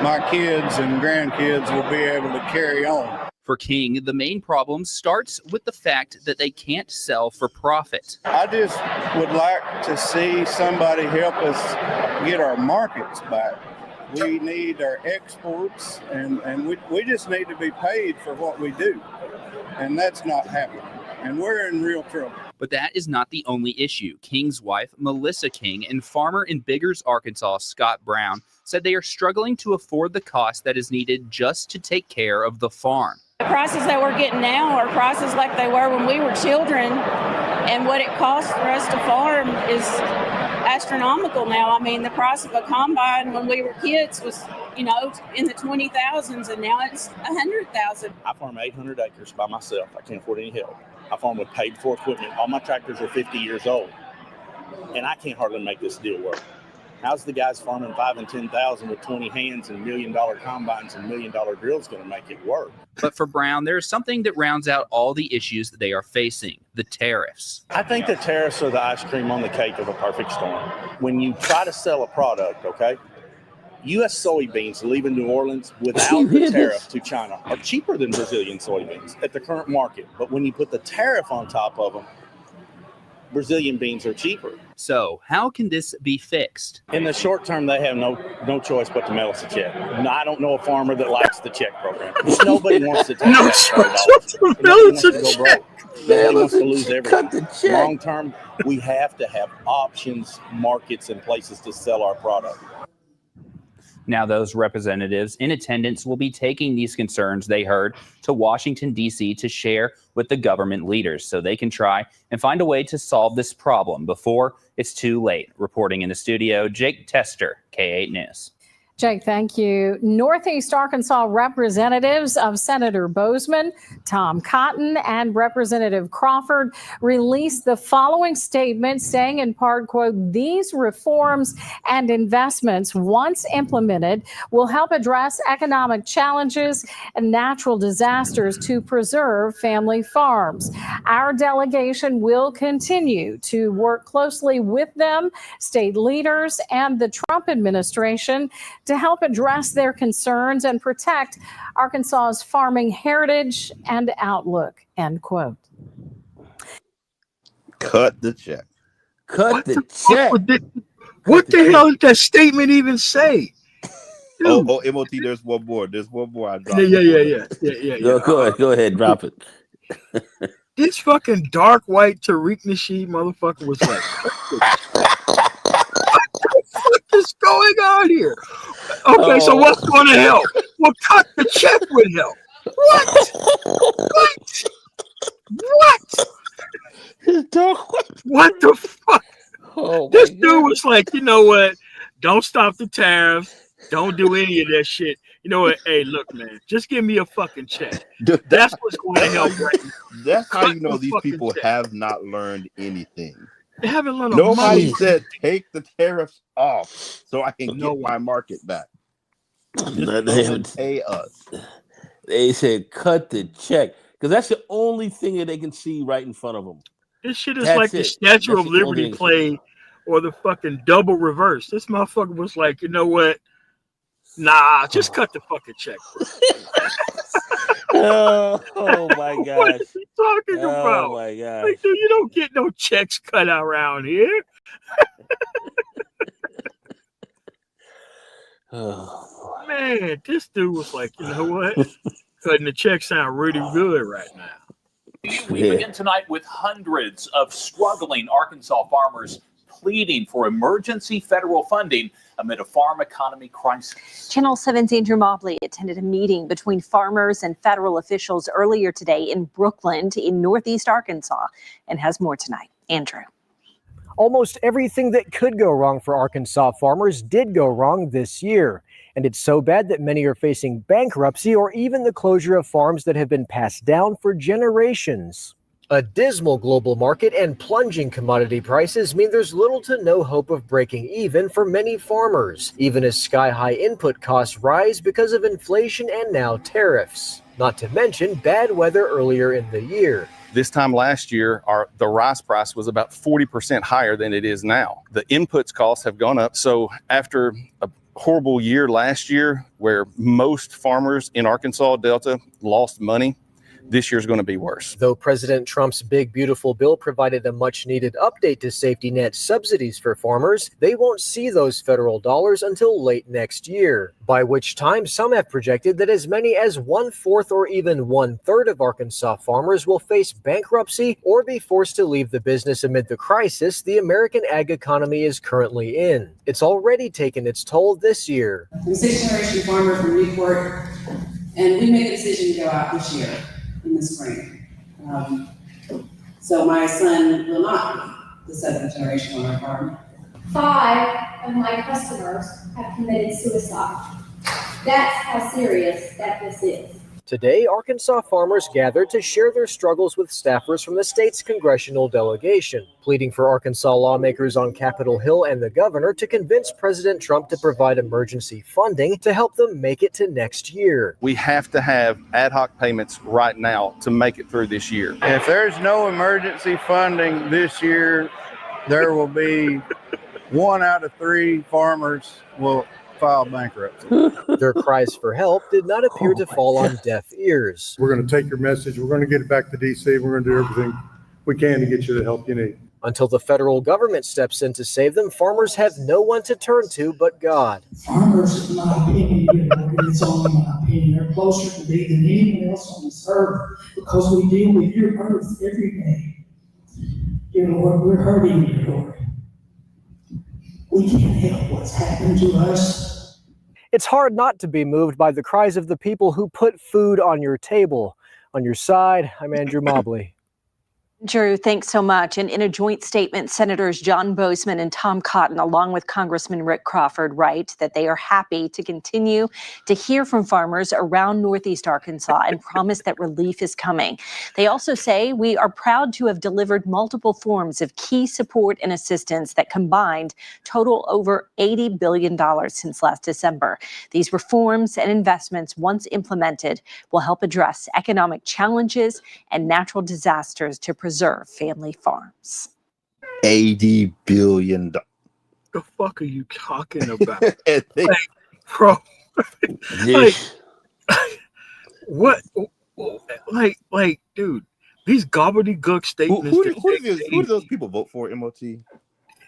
my kids and grandkids will be able to carry on. For King, the main problem starts with the fact that they can't sell for profit. I just would like to see somebody help us get our markets back. We need our exports, and we just need to be paid for what we do. And that's not happening. And we're in real trouble. But that is not the only issue. King's wife, Melissa King, and farmer in Biggers, Arkansas, Scott Brown, said they are struggling to afford the cost that is needed just to take care of the farm. The prices that we're getting now are prices like they were when we were children, and what it costs for us to farm is astronomical now. I mean, the price of a combine when we were kids was, in the 20,000s, and now it's 100,000. I farm 800 acres by myself. I can't afford any help. I farm with paid-for equipment. All my tractors are 50 years old, and I can't hardly make this deal work. How's the guys farming 5 and 10,000 with 20 hands and $1 million combines and $1 million drills going to make it work? But for Brown, there is something that rounds out all the issues that they are facing: the tariffs. I think the tariffs are the ice cream on the cake of a perfect storm. When you try to sell a product, okay, U.S. soybeans leaving New Orleans without the tariff to China are cheaper than Brazilian soybeans at the current market. But when you put the tariff on top of them, Brazilian beans are cheaper. So how can this be fixed? In the short term, they have no choice but to mail us a check. No, I don't know a farmer that likes the check program. Nobody wants to take No choice but to mail us a check. Nobody wants to lose everything. Long term, we have to have options, markets, and places to sell our product. Now, those representatives in attendance will be taking these concerns they heard to Washington, D.C. to share with the government leaders so they can try and find a way to solve this problem before it's too late. Reporting in the studio, Jake Tester, K8 News. Jake, thank you. Northeast Arkansas representatives of Senator Boozman, Tom Cotton, and Representative Crawford released the following statement saying in part, quote, "These reforms and investments, once implemented, will help address economic challenges and natural disasters to preserve family farms. Our delegation will continue to work closely with them, state leaders, and the Trump administration to help address their concerns and protect Arkansas's farming heritage and outlook, end quote. Cut the check. Cut the check. What the hell did that statement even say? Dude. Oh, MOT, there's one more. I dropped. Yeah. Go ahead, drop it. This fucking dark white Tariq Nasheed motherfucker was like, what the fuck is going on here? Okay, so what's going to help? Well, cut the check would help. What the fuck? This dude was like, you know what? Don't stop the tariffs. Don't do any of that shit. You know what? Hey, look, man, just give me a fucking check. That's what's going to help right now. That's how you know these people have not learned anything. They haven't learned. Nobody said take the tariffs off so I can get my market back. Just pay us. They said cut the check because that's the only thing that they can see right in front of them. This shit is like the Statue of Liberty play or the fucking double reverse. This motherfucker was like, you know what? Nah, just cut the fucking check. Oh my god! What is he talking about? Oh my god! Like, dude, you don't get no checks cut out around here. Man, this dude was like, you know what? Cutting the check sound really good right now. We begin tonight with hundreds of struggling Arkansas farmers pleading for emergency federal funding amid a farm economy crisis. Channel 7's Andrew Mobley attended a meeting between farmers and federal officials earlier today in Brooklyn in Northeast Arkansas and has more tonight. Andrew. Almost everything that could go wrong for Arkansas farmers did go wrong this year. And it's so bad that many are facing bankruptcy or even the closure of farms that have been passed down for generations. A dismal global market and plunging commodity prices mean there's little to no hope of breaking even for many farmers, even as sky-high input costs rise because of inflation and now tariffs. Not to mention bad weather earlier in the year. This time last year, the rice price was about 40% higher than it is now. The inputs costs have gone up. So after a horrible year last year where most farmers in Arkansas Delta lost money, this year's going to be worse. Though President Trump's big, beautiful bill provided a much-needed update to safety net subsidies for farmers, they won't see those federal dollars until late next year, by which time some have projected that as many as 1/4 or even 1/3 of Arkansas farmers will face bankruptcy or be forced to leave the business amid the crisis the American ag economy is currently in. It's already taken its toll this year. I'm a sixth-generation farmer from Newport, and we made a decision to go out this year. In the spring. So my son will not be the seventh generation on our farm. 5 of my customers have committed suicide. That's how serious that this is. Today, Arkansas farmers gathered to share their struggles with staffers from the state's congressional delegation, pleading for Arkansas lawmakers on Capitol Hill and the governor to convince President Trump to provide emergency funding to help them make it to next year. We have to have ad hoc payments right now to make it through this year. If there's no emergency funding this year, there will be 1 out of 3 farmers will file bankruptcy. Their cries for help did not appear to fall on deaf ears. We're going to take your message. We're going to get it back to D.C. We're going to do everything we can to get you the help you need. Until the federal government steps in to save them, farmers have no one to turn to but God. Farmers, in my opinion, and it's only my opinion, are closer to me than anyone else on this earth because we deal with your earth every day. Dear Lord, we're hurting, dear Lord. We can't help what's happened to us. It's hard not to be moved by the cries of the people who put food on your table. On your side, I'm Andrew Mobley. Drew, thanks so much. And in a joint statement, Senators John Bozeman and Tom Cotton, along with Congressman Rick Crawford, write that they are happy to continue to hear from farmers around Northeast Arkansas and promise that relief is coming. They also say we are proud to have delivered multiple forms of key support and assistance that combined total over $80 billion since last December. These reforms and investments, once implemented, will help address economic challenges and natural disasters to preserve family farms. $80 billion. The fuck are you talking about? They bro. Like, what? Like, dude, these gobbledygook statements. Who do those people vote for? MOT.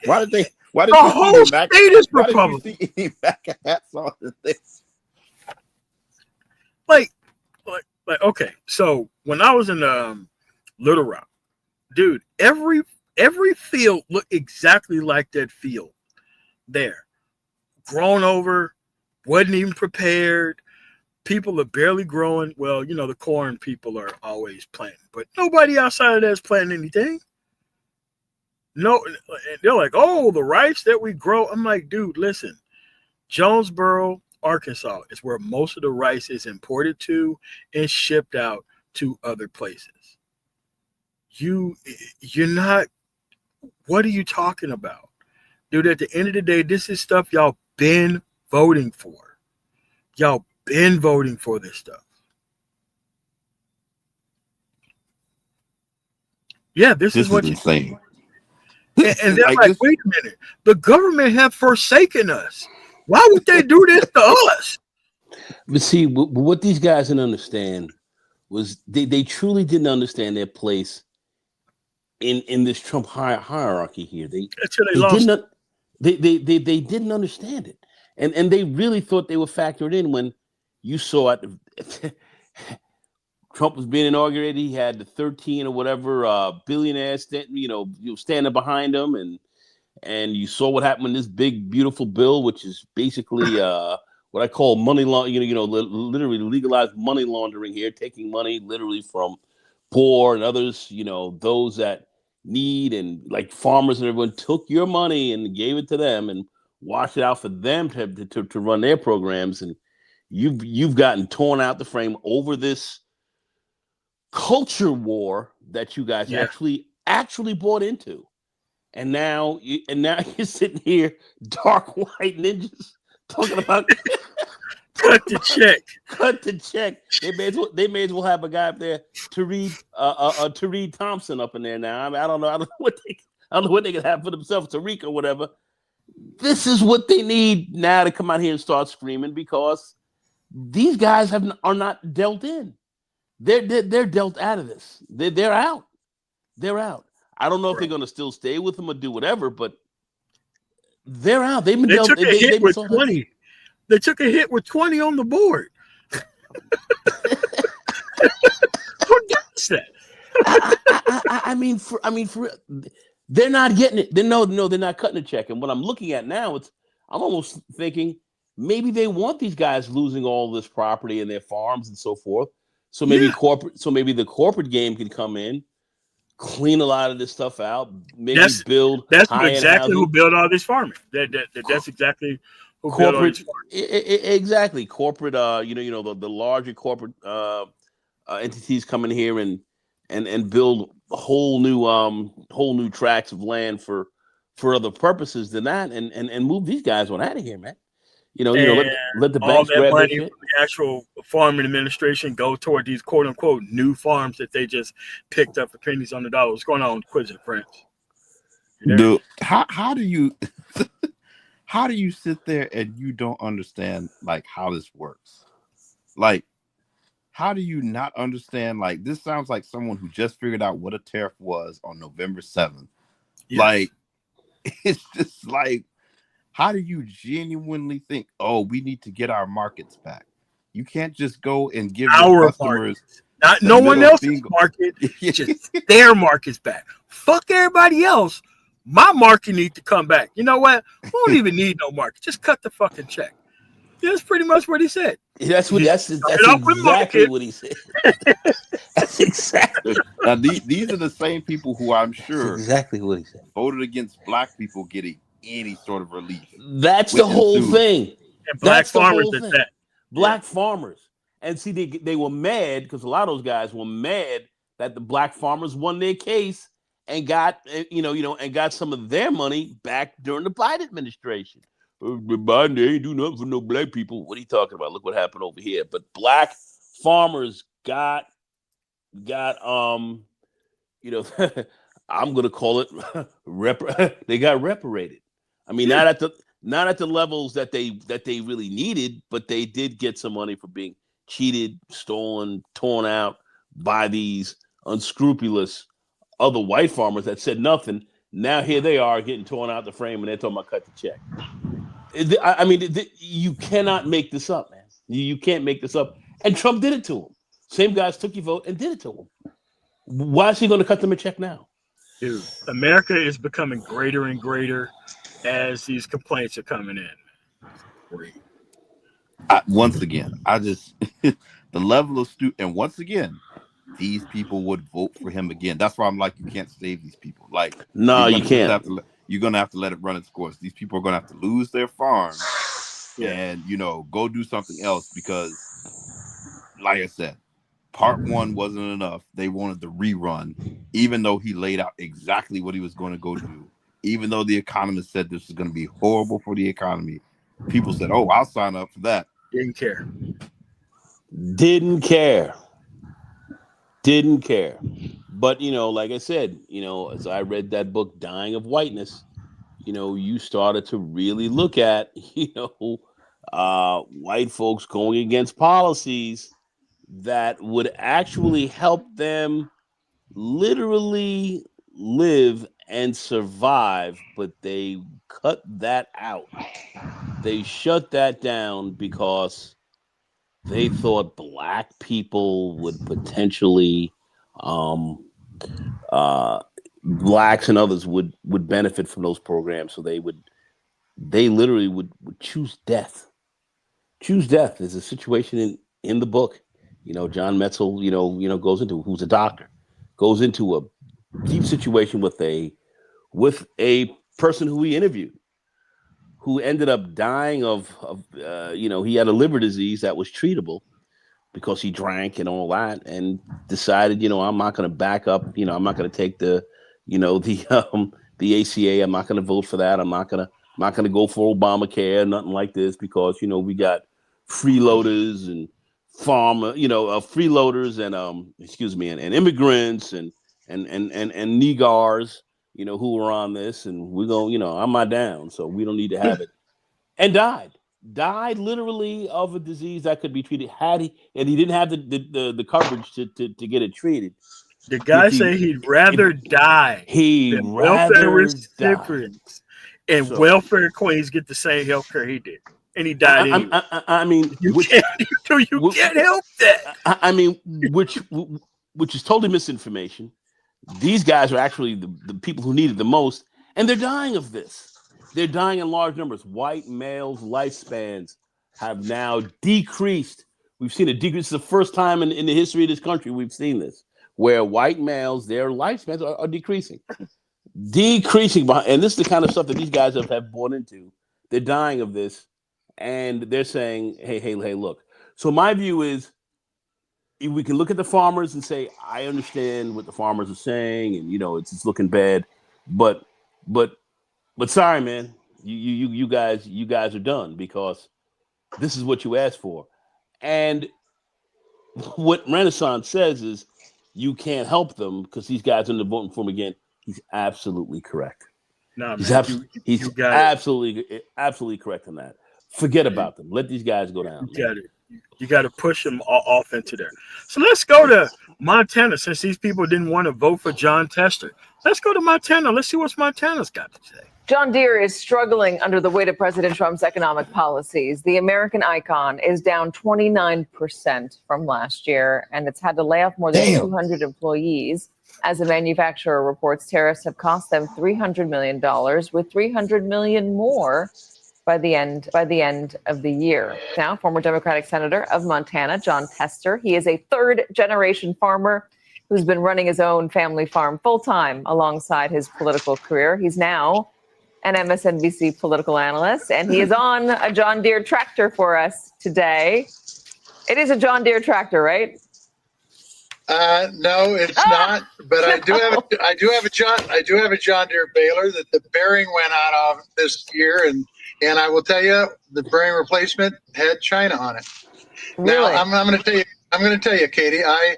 Why did they? Why did The you whole see any state is Why did you Republican. see any MAGA hats on this? Like, okay. So when I was in Little Rock, dude, every field looked exactly like that field there. Grown over, wasn't even prepared. People are barely growing. Well, you know, the corn people are always planting, but nobody outside of that is planting anything. No, they're like, oh, the rice that we grow. I'm like, dude, listen, Jonesboro, Arkansas is where most of the rice is imported to and shipped out to other places. You're not, what are you talking about? Dude, at the end of the day, this is stuff y'all been voting for. Y'all been voting for this stuff. Yeah, this is what insane. And they're like, wait a minute, the government have forsaken us. Why would they do this to us? But see, what these guys didn't understand was they truly didn't understand their place in this Trump hierarchy here. They didn't understand it, and they really thought they were factored in when you saw it. Trump was being inaugurated. He had the 13 or whatever billionaires standing behind him, and you saw what happened with this big, beautiful bill, which is basically what I call money laundering. Literally legalized money laundering here, taking money literally from poor and others. Those that need, and like farmers and everyone took your money and gave it to them and washed it out for them to run their programs, and you've gotten torn out the frame over this culture war that you guys actually bought into, and now you're sitting here, dark white ninjas, talking about cut the check. They may as well have a guy up there to read Thompson up in there now. I mean, I don't know what they can have for themselves, Tariq or whatever. This is what they need now to come out here and start screaming, because these guys are not dealt in. They're dealt out of this. They're out. They're out. I don't know if they're going to still stay with them or do whatever, but they're out. They took a hit with 20. They took a hit with 20 on the board. Who does that? I mean, for they're not getting it. They're not cutting the check. And what I'm looking at now, I'm almost thinking maybe they want these guys losing all this property and their farms and so forth. So maybe the corporate game can come in, clean a lot of this stuff out, maybe build. That's exactly who built all this farming. That's exactly who built all this farming. Exactly, corporate. The larger corporate entities come in here and build whole new tracts of land for other purposes than that, and move these guys on out of here, man. Let the banks all that grab money their shit. from the actual farming administration go toward these quote unquote new farms that they just picked up for pennies on the dollar. What's going on, Quizzer Prince? Dude, how do you sit there and you don't understand like how this works? Like, how do you not understand? Like, this sounds like someone who just figured out what a tariff was on November 7th. Yes. Like, it's just like, how do you genuinely think, oh, we need to get our markets back? You can't just go and give your customers not no one else's market, just their markets back. Fuck everybody else. My market needs to come back. You know what? We don't even need no market. Just cut the fucking check. That's pretty much what he said. That's exactly what he said. That's exactly. Now these are the same people who I'm sure exactly what he said voted against black people getting any sort of relief. That's the whole thing. And black farmers at that. Black farmers. And see, they were mad because a lot of those guys were mad that the black farmers won their case and got and got some of their money back during the Biden administration. Biden, they ain't do nothing for no black people. What are you talking about? Look what happened over here. But black farmers got I'm gonna call it they got reparated. I mean, not not at the levels that they really needed, but they did get some money for being cheated, stolen, torn out by these unscrupulous other white farmers that said nothing. Now here they are getting torn out the frame, and they're talking about cut the check. You cannot make this up, man. You can't make this up. And Trump did it to him. Same guys took your vote and did it to him. Why is he going to cut them a check now? Dude, America is becoming greater and greater as these complaints are coming in. Great. Once again, the level of and once again, these people would vote for him again. That's why I'm like, you can't save these people. Like, no, you can't. You're gonna have to let it run its course. These people are gonna have to lose their farm and go do something else because, like I said, part one wasn't enough. They wanted the rerun, even though he laid out exactly what he was going to go do. Even though the economist said this is going to be horrible for the economy, people said, "Oh, I'll sign up for that." Didn't care. But like I said, as I read that book, Dying of Whiteness, you started to really look at, white folks going against policies that would actually help them literally live and survive, but they cut that out. They shut that down because they thought black people would potentially, blacks and others would benefit from those programs. So they literally would choose death. Choose death is a situation in the book. John Metzel, goes into, who's a doctor, goes into a deep situation with a person who he interviewed, who ended up dying of he had a liver disease that was treatable because he drank and all that, and decided, I'm not going to back up, I'm not going to take the ACA, I'm not going to vote for that, I'm not going to go for Obamacare, nothing like this, because we got freeloaders and freeloaders and and immigrants and Negars, who were on this, and we're going, I'm not down, so we don't need to have it. And died literally of a disease that could be treated and he didn't have the coverage to get it treated. The guy said he'd rather die than welfare recipients and welfare queens get the same health care he did. And he died anyway. You can't help that. Which is totally misinformation. These guys are actually the people who need it the most, and they're dying of this. They're dying in large numbers. White males' lifespans have now decreased. We've seen a decrease. It's the first time in the history of this country we've seen this, where white males, their lifespans are decreasing. And this is the kind of stuff that these guys have bought into. They're dying of this, and they're saying, hey, look. So my view is, we can look at the farmers and say, I understand what the farmers are saying, and it's looking bad, but sorry, man, you guys are done, because this is what you asked for. And what Renaissance says is, you can't help them because these guys are voting for him again. He's absolutely correct. No, he's man, he's absolutely correct on that. Forget about them. Let these guys go down. You got to push them off into there. So let's go to Montana, since these people didn't want to vote for John Tester. Let's go to Montana. Let's see what Montana's got to say. John Deere is struggling under the weight of President Trump's economic policies. The American icon is down 29% from last year, and it's had to lay off more than 200 employees. As the manufacturer reports, tariffs have cost them $300 million, with $300 million more by the end of the year. Now, former Democratic Senator of Montana, John Tester, he is a third-generation farmer who's been running his own family farm full-time alongside his political career. He's now an MSNBC political analyst, and he is on a John Deere tractor for us today. It is a John Deere tractor, right? No, it's not. But I do have a John Deere baler that the bearing went out of this year, and I will tell you, the bearing replacement had China on it. Really? Now I'm going to tell you, Katie, I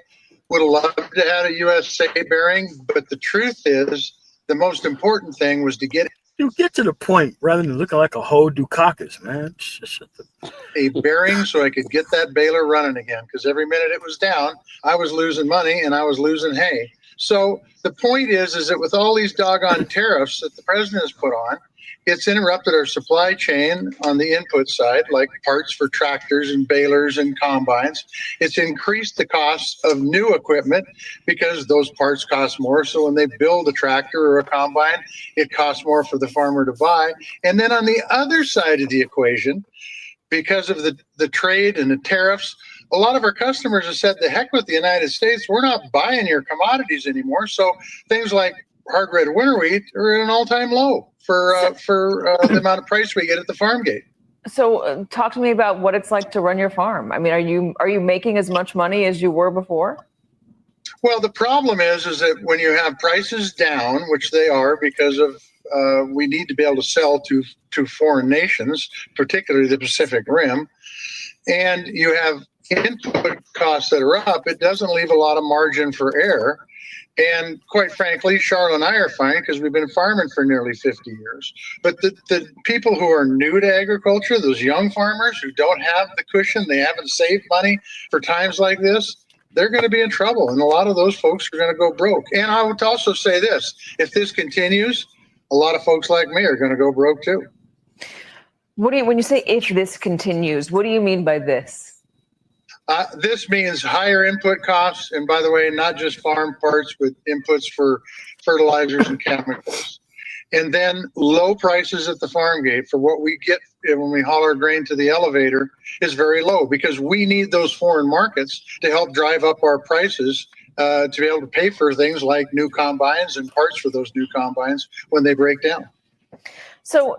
would have loved to have a USA bearing, but the truth is, the most important thing was to get You get to the point rather than looking like a whole Dukakis, man. A bearing so I could get that baler running again, because every minute it was down, I was losing money and I was losing hay. So the point is that with all these doggone tariffs that the president has put on, it's interrupted our supply chain on the input side, like parts for tractors and balers and combines. It's increased the cost of new equipment because those parts cost more. So when they build a tractor or a combine, it costs more for the farmer to buy. And then on the other side of the equation, because of the trade and the tariffs, a lot of our customers have said, the heck with the United States, we're not buying your commodities anymore. So things like hard red winter wheat are at an all-time low for the amount of price we get at the farm gate. So talk to me about what it's like to run your farm. I mean, are you making as much money as you were before? Well, the problem is that when you have prices down, which they are because of we need to be able to sell to foreign nations, particularly the Pacific Rim, and you have input costs that are up, it doesn't leave a lot of margin for error. And quite frankly, Charlotte and I are fine because we've been farming for nearly 50 years. But the people who are new to agriculture, those young farmers who don't have the cushion, they haven't saved money for times like this, they're going to be in trouble. And a lot of those folks are going to go broke. And I would also say this, if this continues, a lot of folks like me are going to go broke too. When you say if this continues, what do you mean by this? This means higher input costs, and by the way, not just farm parts, but inputs for fertilizers and chemicals. And then low prices at the farm gate for what we get when we haul our grain to the elevator is very low because we need those foreign markets to help drive up our prices to be able to pay for things like new combines and parts for those new combines when they break down. So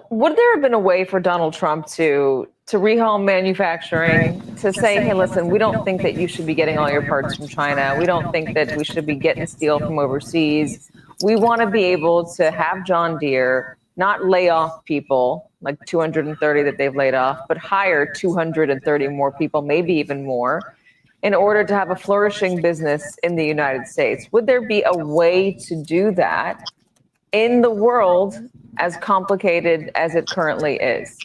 would there have been a way for Donald Trump to rehaul manufacturing, to say, hey, listen, we don't think that you should be getting all your parts from China. We don't think that we should be getting steel from overseas. We want to be able to have John Deere not lay off people, like 230 that they've laid off, but hire 230 more people, maybe even more, in order to have a flourishing business in the United States. Would there be a way to do that in the world as complicated as it currently is?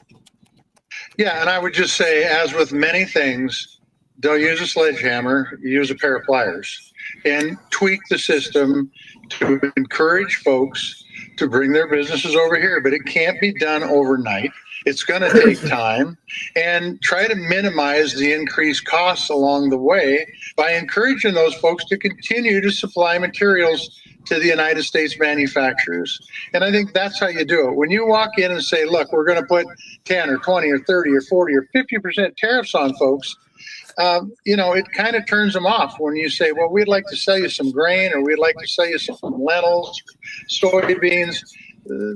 Yeah, and I would just say, as with many things, don't use a sledgehammer, use a pair of pliers, and tweak the system to encourage folks to bring their businesses over here. But it can't be done overnight. It's going to take time, and try to minimize the increased costs along the way by encouraging those folks to continue to supply materials to the United States manufacturers. And I think that's how you do it. When you walk in and say, look, we're going to put 10 or 20 or 30 or 40 or 50% tariffs on folks, it kind of turns them off when you say, well, we'd like to sell you some grain, or we'd like to sell you some lentils, soybeans.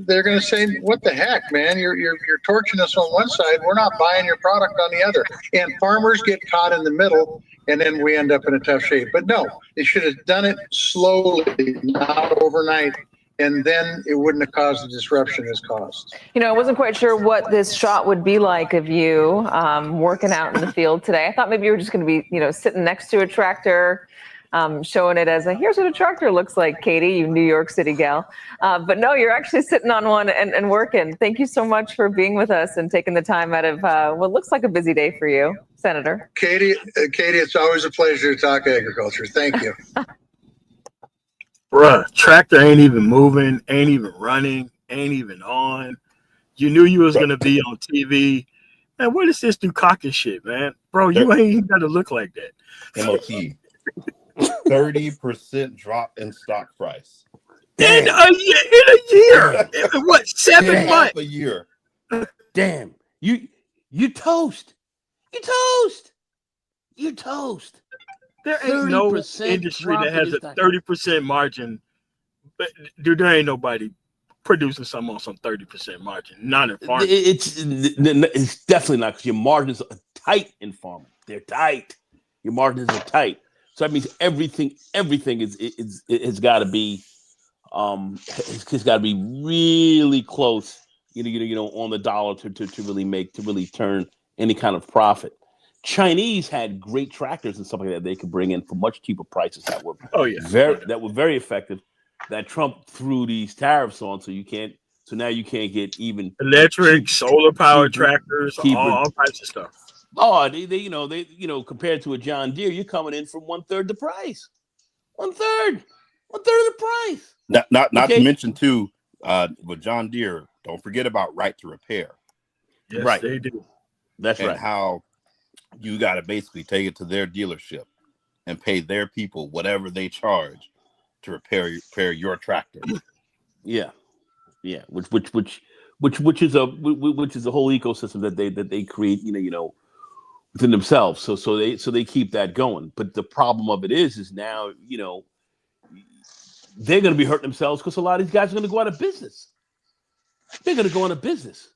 They're going to say, what the heck, man, you're torching us on one side. We're not buying your product on the other. And farmers get caught in the middle, and then we end up in a tough shape. But no, they should have done it slowly, not overnight. And then it wouldn't have caused the disruption it's caused. I wasn't quite sure what this shot would be like of you working out in the field today. I thought maybe you were just going to be, sitting next to a tractor, showing it as here's what a tractor looks like, Katie, you New York City gal. But no, you're actually sitting on one and working. Thank you so much for being with us and taking the time out of what looks like a busy day for you, Senator. Katie, it's always a pleasure to talk agriculture. Thank you. Bruh, tractor ain't even moving, ain't even running, ain't even on. You knew you was going to be on TV. Man, what is this Dukakis shit, man? Bro, you ain't even got to look like that. MOT. 30% drop in stock price. In a year. What, 7 months? A year. Damn. You toast. You toast. There ain't no industry that has a 30% margin. But dude, there ain't nobody producing something on some 30% margin. Not in farming. It's definitely not, because your margins are tight in farming. They're tight. Your margins are tight. So that means everything has got to be it's got to be really close, on the dollar to really turn any kind of profit. Chinese had great tractors and stuff like that they could bring in for much cheaper prices that were very effective. that Trump threw these tariffs on, so now you can't get even electric, solar powered tractors, cheaper. all types of stuff. Oh, they compared to a John Deere, you're coming in from 1/3 the price. 1/3 of the price. Not to mention too, with John Deere, don't forget about right to repair. Yes, right, they do. That's and right. How you got to basically take it to their dealership and pay their people whatever they charge to repair your tractor. Yeah, which is a whole ecosystem that they create, within themselves. So they keep that going. But the problem of it is now, they're going to be hurting themselves because a lot of these guys are going to go out of business. They're going to go out of business.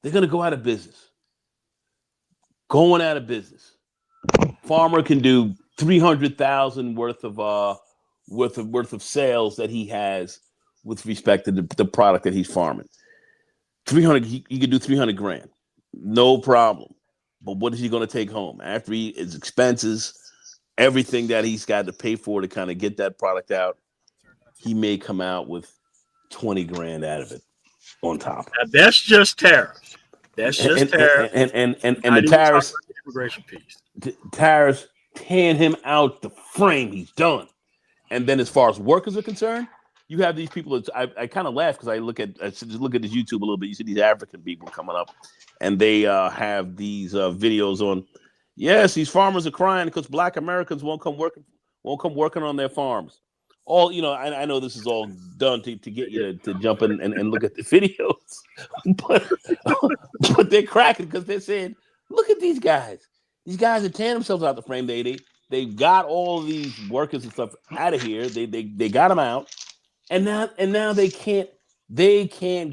They're going to go out of business. Going out of business. Farmer can do 300,000 worth of sales that he has with respect to the product that he's farming. 300, he could do 300 grand, no problem. But what is he going to take home after his expenses, everything that he's got to pay for to kind of get that product out? He may come out with 20 grand out of it on top. Now, that's just tariffs. That's just tariffs. And the tariffs, the immigration piece. Tariffs tearing him out the frame. He's done. And then as far as workers are concerned, you have these people. I kind of laugh because I just look at this YouTube a little bit. You see these African people coming up, and they have these videos on. Yes, these farmers are crying because Black Americans won't come working on their farms. All I know this is all done to get you to jump in and look at the videos, but they're cracking because they're saying, look at these guys. These guys are tearing themselves out the frame. They got all these workers and stuff out of here. They got them out. And now they can't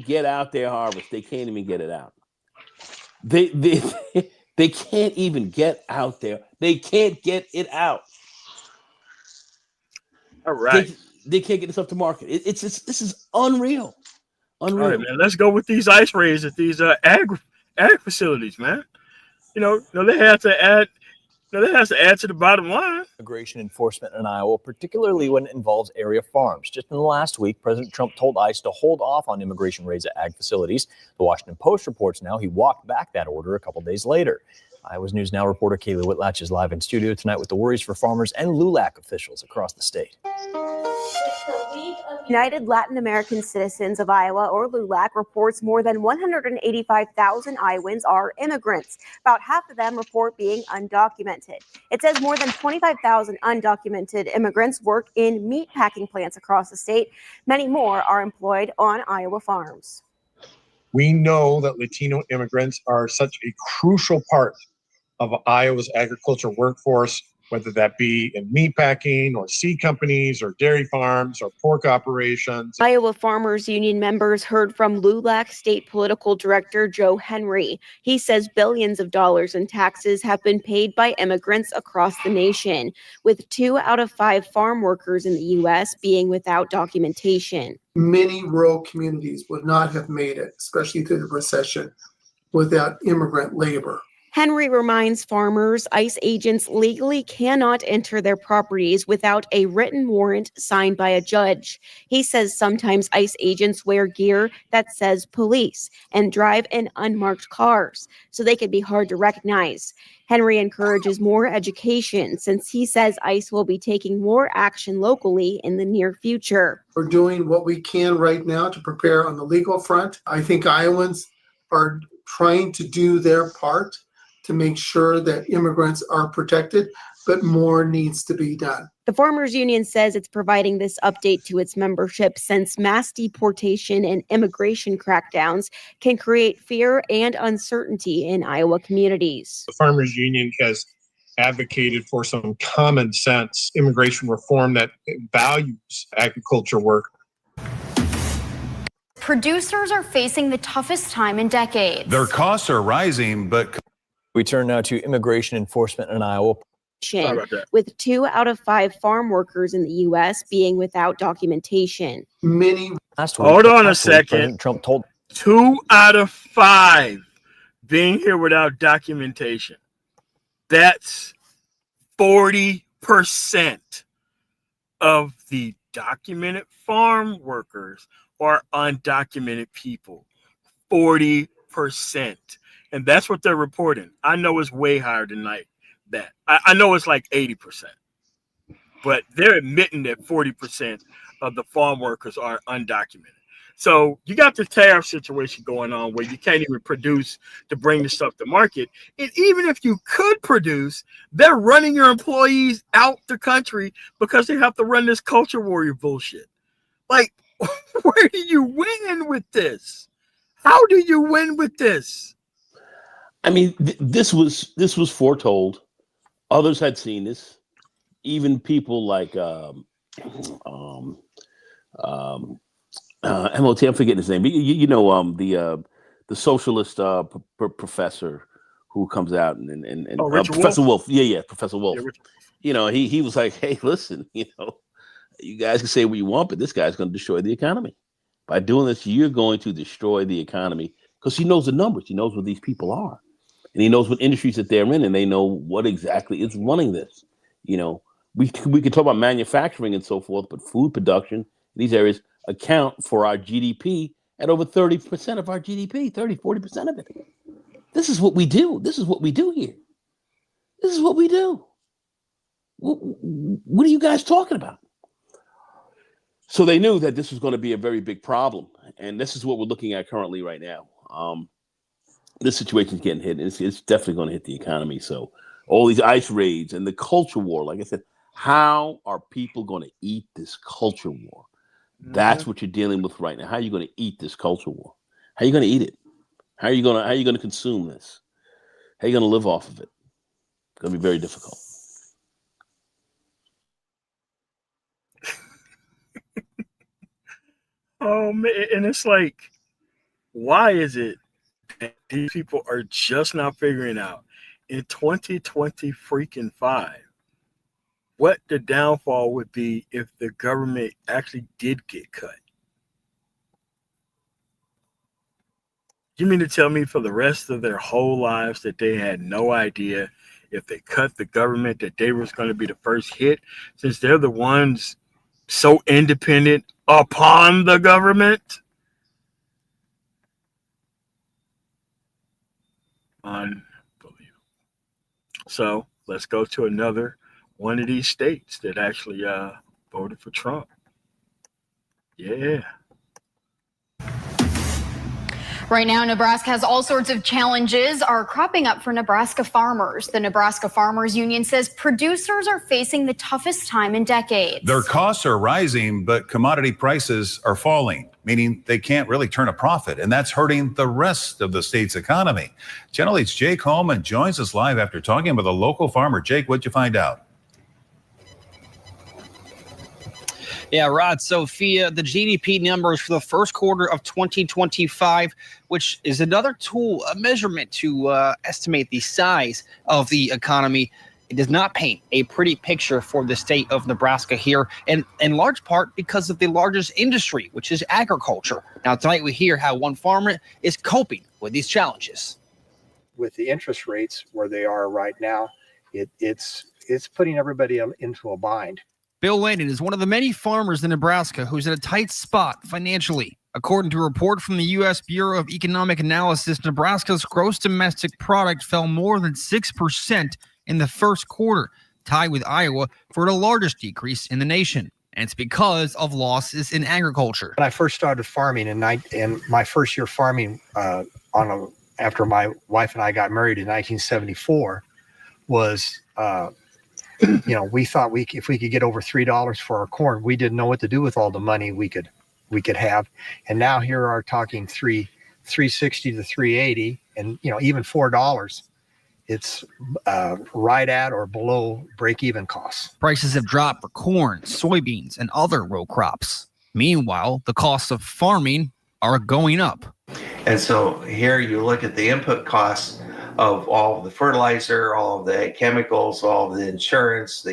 get out their harvest. They can't even get it out. They can't even get out there. They can't get it out. All right. They can't get this up to market. This is unreal. All right, man. Let's go with these ice raids at these ag facilities, man. They have to add. That has to add to the bottom line. Immigration enforcement in Iowa, particularly when it involves area farms. Just in the last week, President Trump told ICE to hold off on immigration raids at ag facilities. The Washington Post reports now he walked back that order a couple days later. Iowa's News Now reporter Kaylee Whitlatch is live in studio tonight with the worries for farmers and LULAC officials across the state. United Latin American Citizens of Iowa, or LULAC, reports more than 185,000 Iowans are immigrants. About half of them report being undocumented. It says more than 25,000 undocumented immigrants work in meat packing plants across the state. Many more are employed on Iowa farms. We know that Latino immigrants are such a crucial part of Iowa's agriculture workforce, whether that be in meatpacking or seed companies or dairy farms or pork operations. Iowa Farmers Union members heard from LULAC State Political Director Joe Henry. He says billions of dollars in taxes have been paid by immigrants across the nation, with 2 out of 5 farm workers in the U.S. being without documentation. Many rural communities would not have made it, especially through the recession, without immigrant labor. Henry reminds farmers ICE agents legally cannot enter their properties without a written warrant signed by a judge. He says sometimes ICE agents wear gear that says police and drive in unmarked cars, so they can be hard to recognize. Henry encourages more education since he says ICE will be taking more action locally in the near future. We're doing what we can right now to prepare on the legal front. I think Iowans are trying to do their part to make sure that immigrants are protected, but more needs to be done. The Farmers Union says it's providing this update to its membership since mass deportation and immigration crackdowns can create fear and uncertainty in Iowa communities. The Farmers Union has advocated for some common sense immigration reform that values agriculture work. Producers are facing the toughest time in decades. Their costs are rising, but... We turn now to immigration enforcement in Iowa. With 2 out of 5 farm workers in the U.S. being without documentation. Hold on a second. Trump told 2 out of 5 being here without documentation. That's 40% of the documented farm workers are undocumented people. 40%. And that's what they're reporting. I know it's way higher than like that. I know it's like 80%. But they're admitting that 40% of the farm workers are undocumented. So you got the tariff situation going on where you can't even produce to bring the stuff to market. And even if you could produce, they're running your employees out the country because they have to run this culture warrior bullshit. Like, where do you win with this? How do you win with this? I mean, this was foretold. Others had seen this. Even people like MOT, I'm forgetting his name. The socialist professor who comes out and Professor Wolf. Yeah, Professor Wolf. Yeah, he was like, hey, listen, you guys can say what you want, but this guy's going to destroy the economy. By doing this, you're going to destroy the economy, because he knows the numbers. He knows what these people are, and he knows what industries that they're in, and they know what exactly is running this. We could talk about manufacturing and so forth, but food production in these areas account for our GDP at over 30% of our GDP, 40% of it. This is what we do. This is what we do here. This is what we do. What are you guys talking about? So they knew that this was going to be a very big problem. And this is what we're looking at currently right now. This situation's getting hit. It's definitely going to hit the economy. So all these ICE raids and the culture war, like I said, how are people going to eat this culture war? That's what you're dealing with right now. How are you going to eat this culture war? How are you going to eat it? How are you going to consume this? How are you going to live off of it? It's going to be very difficult. Oh man, and it's like, why is it that these people are just now figuring out in 2025 what the downfall would be if the government actually did get cut? You mean to tell me for the rest of their whole lives that they had no idea if they cut the government that they was going to be the first hit, since they're the ones so independent upon the government? Unbelievable. So let's go to another one of these states that actually voted for Trump. Yeah. Right now, Nebraska has all sorts of challenges are cropping up for Nebraska farmers. The Nebraska Farmers Union says producers are facing the toughest time in decades. Their costs are rising, but commodity prices are falling, meaning they can't really turn a profit, and that's hurting the rest of the state's economy. Channel 8's Jake Holman joins us live after talking with a local farmer. Jake, what'd you find out? Yeah, Rod, Sophia, the GDP numbers for the first quarter of 2025, which is another tool, a measurement to estimate the size of the economy, it does not paint a pretty picture for the state of Nebraska here, and in large part because of the largest industry, which is agriculture. Now, tonight we hear how one farmer is coping with these challenges. With the interest rates where they are right now, it's putting everybody into a bind. Bill Landon is one of the many farmers in Nebraska who's in a tight spot financially. According to a report from the U.S. Bureau of Economic Analysis, Nebraska's gross domestic product fell more than 6% in the first quarter, tied with Iowa for the largest decrease in the nation. And it's because of losses in agriculture. When I first started farming in my first year farming after my wife and I got married in 1974 was we thought if we could get over $3 for our corn, we didn't know what to do with all the money we could have. And now here are talking $3.60 to $3.80, and even $4. It's right at or below break-even costs. Prices have dropped for corn, soybeans, and other row crops. Meanwhile, the costs of farming are going up. And so here you look at the input costs of all of the fertilizer, all of the chemicals, all of the insurance,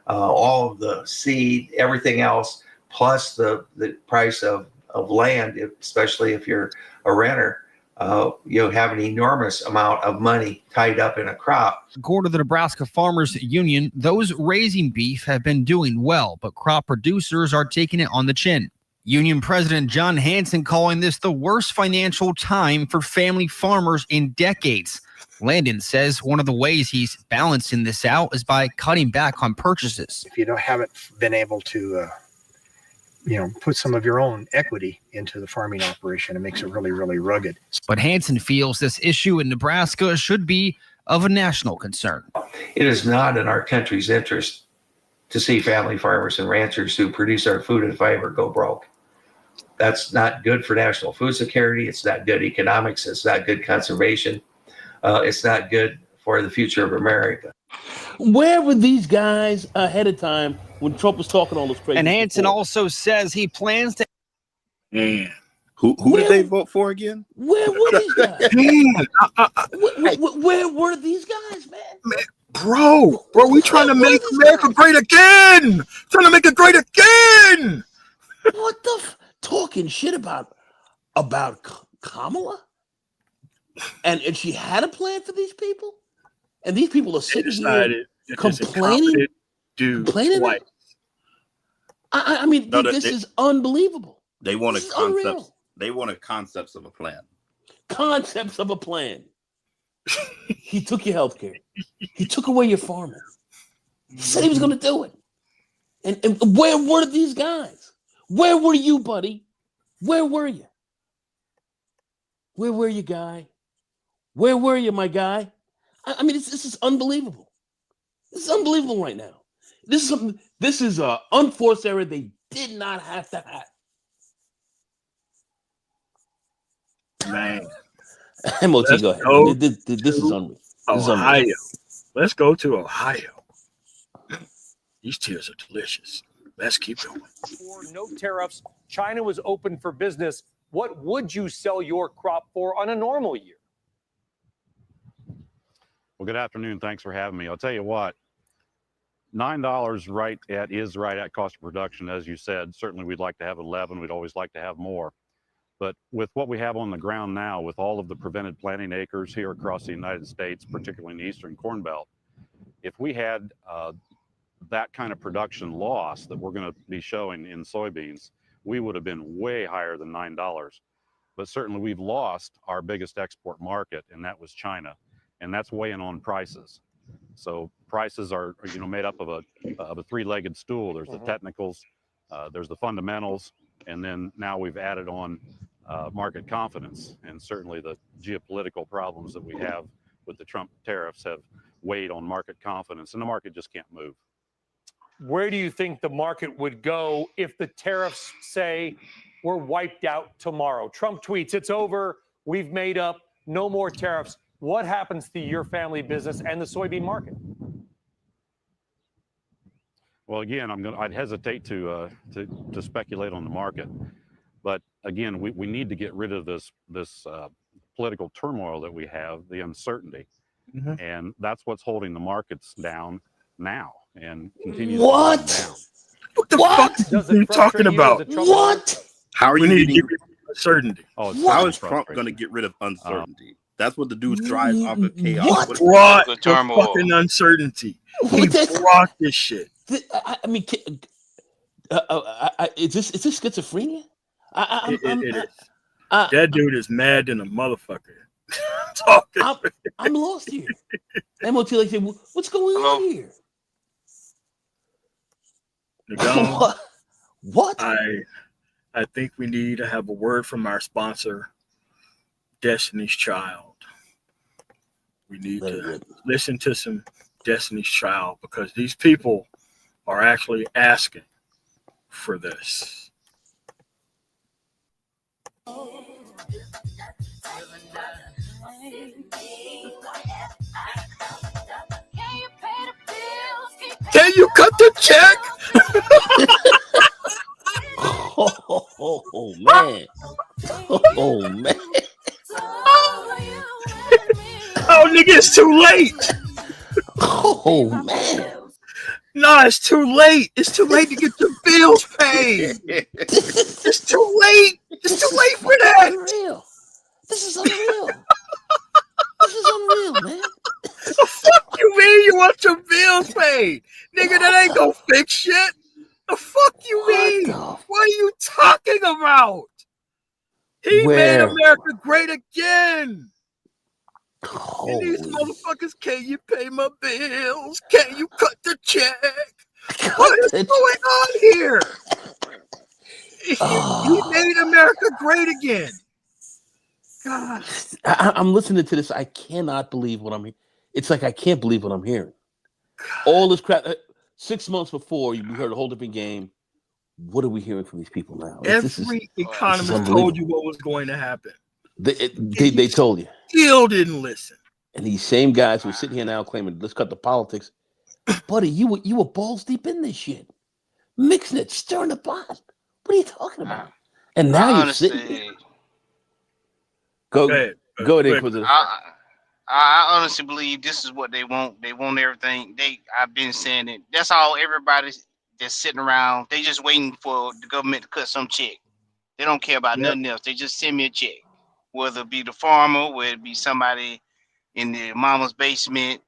all of the seed, everything else, plus the price of land, especially if you're a renter, have an enormous amount of money tied up in a crop. According to the Nebraska Farmers Union, those raising beef have been doing well, but crop producers are taking it on the chin. Union President John Hanson calling this the worst financial time for family farmers in decades. Landon says one of the ways he's balancing this out is by cutting back on purchases. If you haven't been able to put some of your own equity into the farming operation, it makes it really, really rugged. But Hanson feels this issue in Nebraska should be of a national concern. It is not in our country's interest to see family farmers and ranchers who produce our food and fiber go broke. That's not good for national food security. It's not good economics. It's not good conservation. It's not good for the future of America. Where were these guys ahead of time when Trump was talking all this crazy? And Hanson also says he plans to. Who did they vote for again? Where were these guys? Where were these guys, man? Bro, we trying to make America great again. Trying to make it great again. What the talking shit about Kamala? And she had a plan for these people? And these people are sitting here complaining? Twice. I mean, this is unbelievable. They wanted concepts. They wanted concepts of a plan. Concepts of a plan. He took your health care. He took away your farming. He said he was going to do it. And where were these guys? Where were you, buddy? Where were you? Where were you, guy? Where were you, my guy? I mean, this is unbelievable. This is unbelievable right now. This is an unforced error they did not have to have. Man. MOT, Let's go ahead. go This is unreal. Ohio. Let's go to Ohio. These tears are delicious. Let's keep going. No tariffs. China was open for business. What would you sell your crop for on a normal year? Well, good afternoon. Thanks for having me. I'll tell you what, $9 is right at cost of production, as you said. Certainly we'd like to have 11. We'd always like to have more. But with what we have on the ground now, with all of the prevented planting acres here across the United States, particularly in the Eastern Corn Belt, if we had that kind of production loss that we're going to be showing in soybeans, we would have been way higher than $9. But certainly we've lost our biggest export market, and that was China. And that's weighing on prices. So prices are made up of a three-legged stool. There's the technicals, there's the fundamentals, and then now we've added on market confidence. And certainly the geopolitical problems that we have with the Trump tariffs have weighed on market confidence, and the market just can't move. Where do you think the market would go if the tariffs, say, were wiped out tomorrow? Trump tweets, it's over, we've made up, no more tariffs. What happens to your family business and the soybean market? Well, again, I'd hesitate to speculate on the market, but again, we need to get rid of this political turmoil that we have, the uncertainty, and that's what's holding the markets down now and continues to hold them down. What the fuck are you talking about? What? How are you need to getting get rid of uncertainty? How is Trump going to get rid of uncertainty? That's what the dude thrives off of chaos. What brought the fucking uncertainty? He brought this shit. I mean, is this schizophrenia? It is. That dude is mad than a motherfucker. Talking. I'm lost here. MOT like said, what's going on here? What? I think we need to have a word from our sponsor, Destiny's Child. We need to listen to some Destiny's Child because these people are actually asking for this. Can you cut the check? Oh man. Oh man. Oh, nigga, it's too late. Oh man. No, it's too late. It's too late to get your bills paid. It's too late. It's too late for that. Real. This is unreal. This is unreal, man. The fuck you mean you want your bills paid? Nigga, that ain't gonna fix shit. The fuck you mean? What are you talking about? He made Where? America great again. And these Holy. motherfuckers, can you pay my bills? Can you cut the check? What is going on here? He made America great again. God. I'm listening to this. I cannot believe what I'm hearing. It's like I can't believe what I'm hearing. All this crap. 6 months before, we heard a whole different game. What are we hearing from these people now? Every economist told you what was going to happen. They told you. Still didn't listen. And these same guys who are sitting here now claiming, let's cut the politics. Buddy, you were balls deep in this shit. Mixing it, stirring the pot. What are you talking about? And now you're sitting here. Go ahead, Inquisitor. I honestly believe this is what they want. They want everything. I've been saying it. That's all everybody that's sitting around. They just waiting for the government to cut some check. They don't care about nothing else. They just send me a check. Whether it be the farmer, whether it be somebody in the mama's basement,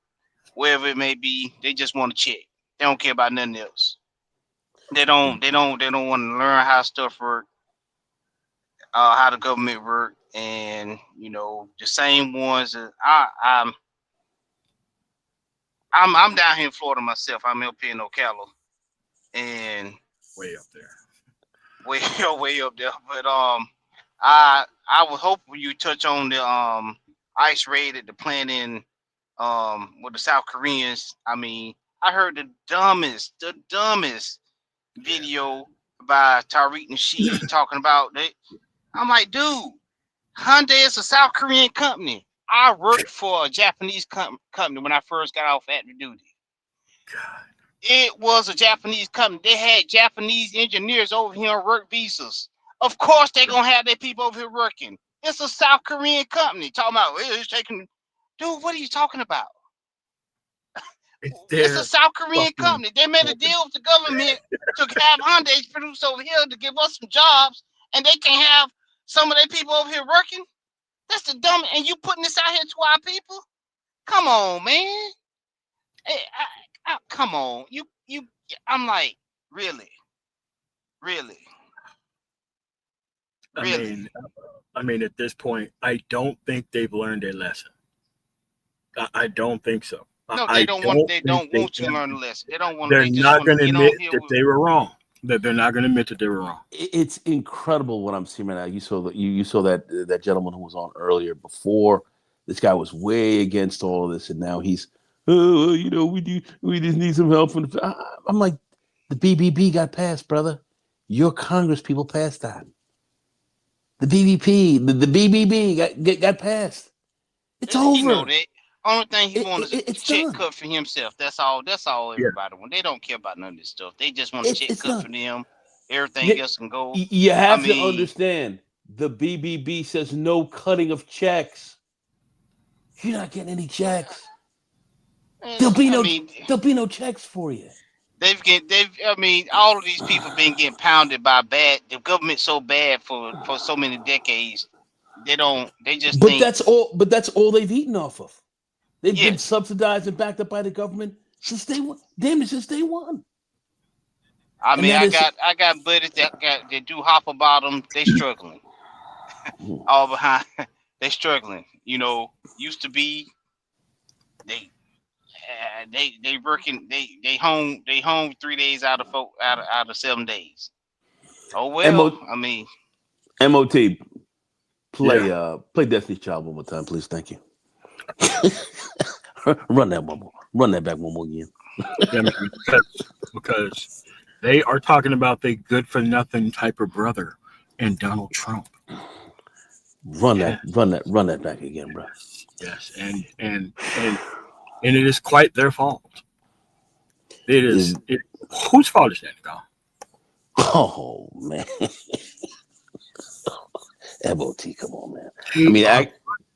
wherever it may be, they just want a check. They don't care about nothing else. They don't want to learn how stuff work, how the government work, and the same ones that I'm down here in Florida myself. I'm up here in Ocala, and way up there. Way up there. But I would hope you touch on the ICE raid at the plant in with the South Koreans. I mean, I heard the dumbest video by Tariq Nasheed talking about that. I'm like, dude, Hyundai is a South Korean company. I worked for a Japanese company when I first got off active duty. God. It was a Japanese company. They had Japanese engineers over here on work visas. Of course, they're going to have their people over here working. It's a South Korean company. Talking about, it's taking... Dude, what are you talking about? It's a South Korean company. They made a deal with the government to have Hyundai produce over here to give us some jobs, and they can have some of their people over here working. That's the dumb. And you putting this out here to our people? Come on, man. Hey, come on. You. I'm like, really. I mean, at this point, I don't think they've learned a lesson. I don't think so. No, they don't want to learn a lesson. They don't want. They're not going to admit that they were wrong. That they're not going to admit that they were wrong. It's incredible what I'm seeing right now. You saw that gentleman who was on earlier. Before, this guy was way against all of this, and now he's, we just need some help from the. I'm like, the BBB got passed, brother. Your Congress people passed that. The BBB got passed. It's over. Only thing he wants is a check cut for himself. That's all everybody wants. They don't care about none of this stuff. They just want a check cut for them. Everything else can go. You have to understand. The BBB says no cutting of checks. You're not getting any checks. There'll be no checks for you. All of these people been getting pounded by the government so bad for so many decades. That's all they've eaten off of. They've been subsidized and backed up by the government since day one. Damn it, since day one. I mean, I got buddies that do hopper bottom. They struggling. All behind. They struggling. Used to be they working. They home 3 days out of 7 days. Oh well. I mean, MOT. Play Destiny's Child one more time, please. Thank you. Run that back one more again. because they are talking about the good for nothing type of brother and Donald Trump. Run that back again, bro. Yes, and it is quite their fault. It is. Whose fault is that, Don? Oh man. MOT, come on, man. I mean,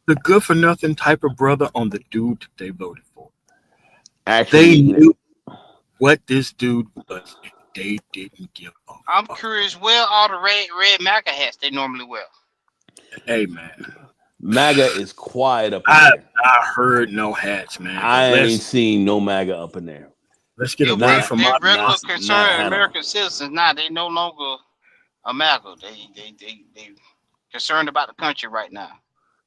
the good for nothing type of brother on the dude that they voted for. Actually, they knew what this dude was. They didn't give up. I'm curious. Well, all the red Maga hats they normally wear. Hey, man. MAGA is quiet up in I there. heard no hats, man. I ain't seen no MAGA up in there. Let's get a They're word from they're our regular not concerned Hannah. American citizens now. They no longer a MAGA. They concerned about the country right now.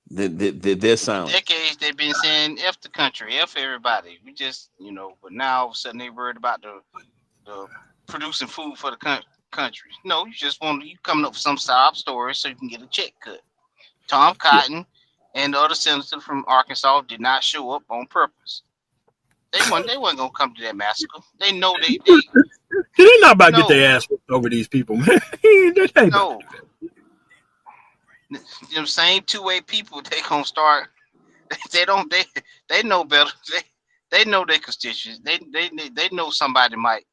They're silent. Decades they've been saying F the country, F everybody. We just, but now all of a sudden they worried about the producing food for the country. No, you just you coming up with some sob story so you can get a check cut. Tom Cotton and the other senator from Arkansas did not show up on purpose. They wasn't gonna come to that massacre. They know they They're not about to get their ass whipped over these people, man. no. Them same two-way people, they gonna start. They know better. They know their constituents. They know somebody might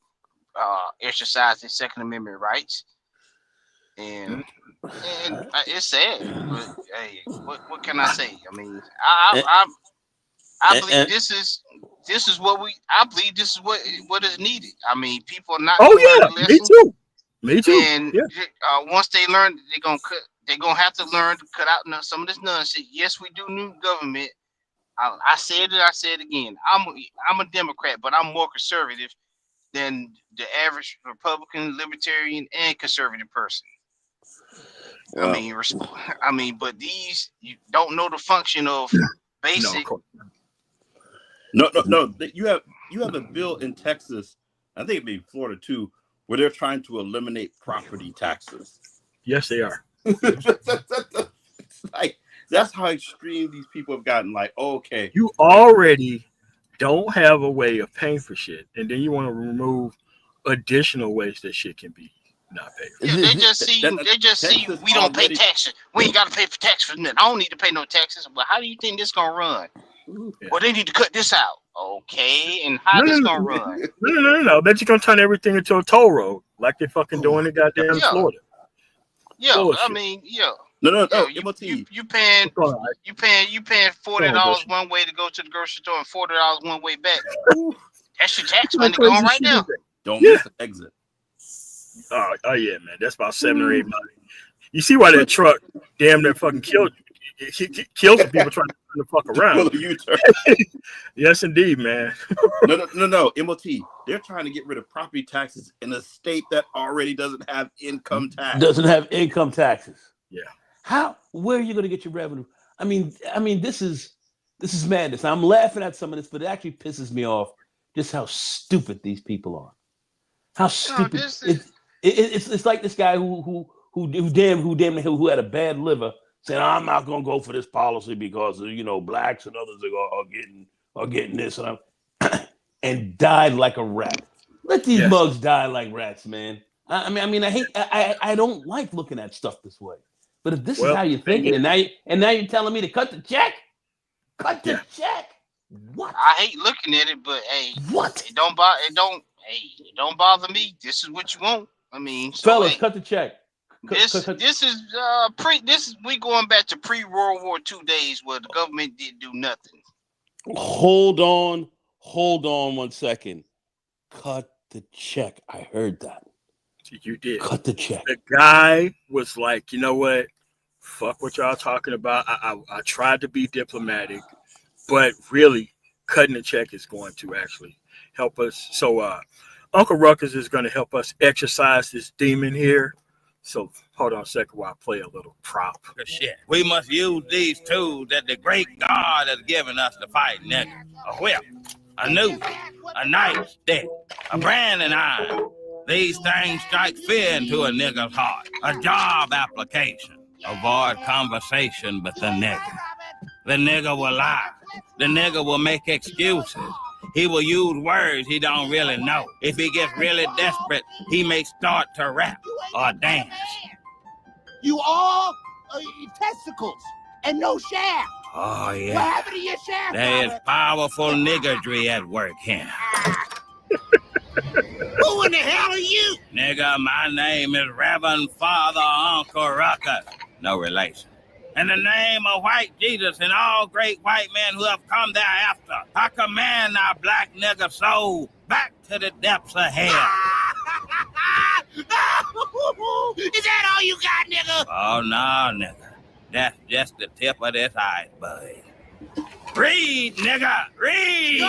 exercise their Second Amendment rights, and it's sad. But hey, what can I say? I mean, I believe this is what I believe this is what is needed. I mean, people are not. Me too. Me too. And once they learn, they're gonna have to learn to cut out some of this nonsense. Yes, we do need government. I said it. I said it again. I'm a Democrat, but I'm more conservative than the average Republican, Libertarian, and conservative person. Wow. I mean, but these you don't know the function of basic. No. You have a bill in Texas. I think it may be Florida too, where they're trying to eliminate property taxes. Yes, they are. Like that's how extreme these people have gotten. Like, okay, you already don't have a way of paying for shit, and then you want to remove additional ways that shit can be not paid for. Yeah, they just see we don't pay taxes. We ain't got to pay for taxes for nothing. I don't need to pay no taxes. But how do you think this gonna run? Yeah. Well, they need to cut this out. Okay, and how this gonna run? No. They're just gonna turn everything into a toll road, like they fucking doing in goddamn Florida. Yeah, bullshit. I mean, No. You paying $40 one way to go to the grocery store and $40 one way back. That's your tax money going right now. Don't miss the exit. Oh yeah, man. That's about 7 or 8 months. You see why that truck damn near fucking killed some people trying to turn the fuck around. Yes, indeed, man. No. MOT. They're trying to get rid of property taxes in a state that already doesn't have income tax. Doesn't have income taxes. Yeah. Where are you going to get your revenue? I mean, this is madness. I'm laughing at some of this, but it actually pisses me off just how stupid these people are. How stupid! It's like this guy who had a bad liver said, "I'm not gonna go for this policy because blacks and others are getting this," and died like a rat. Let these mugs die like rats, man. I don't like looking at stuff this way. But if this is how you're thinking, and now you're telling me to cut the check, check. What? I hate looking at it, but hey, what? It don't bother me. This is what you want. I mean, fellas, cut the check. This is we going back to pre-World War II days where the government didn't do nothing. Hold on 1 second. Cut the check. I heard that. You did. Cut the check. The guy was like, you know what? Fuck what y'all talking about. I tried to be diplomatic, but really cutting the check is going to actually help us. So Uncle Ruckus is going to help us exercise this demon here. So hold on a second while I play a little prop. Shit. We must use these tools that the great God has given us to fight niggas. A whip, a noose, a knife, stick, a branding iron. These things strike fear into a nigga's heart. A job application. Avoid conversation with the nigga. The nigga will lie. The nigga will make excuses. He will use words he don't really know. If he gets really desperate, he may start to rap or dance. You all testicles and no shaft. Oh, yeah. What happened to your shaft? There is powerful niggardry at work here. Who in the hell are you? Nigga, my name is Reverend Father Uncle Ruckus. No relation. In the name of white Jesus and all great white men who have come thereafter, I command our black nigga soul back to the depths of hell. Is that all you got, nigga? Oh, no, nigga. That's just the tip of this iceberg. Read, nigga, read.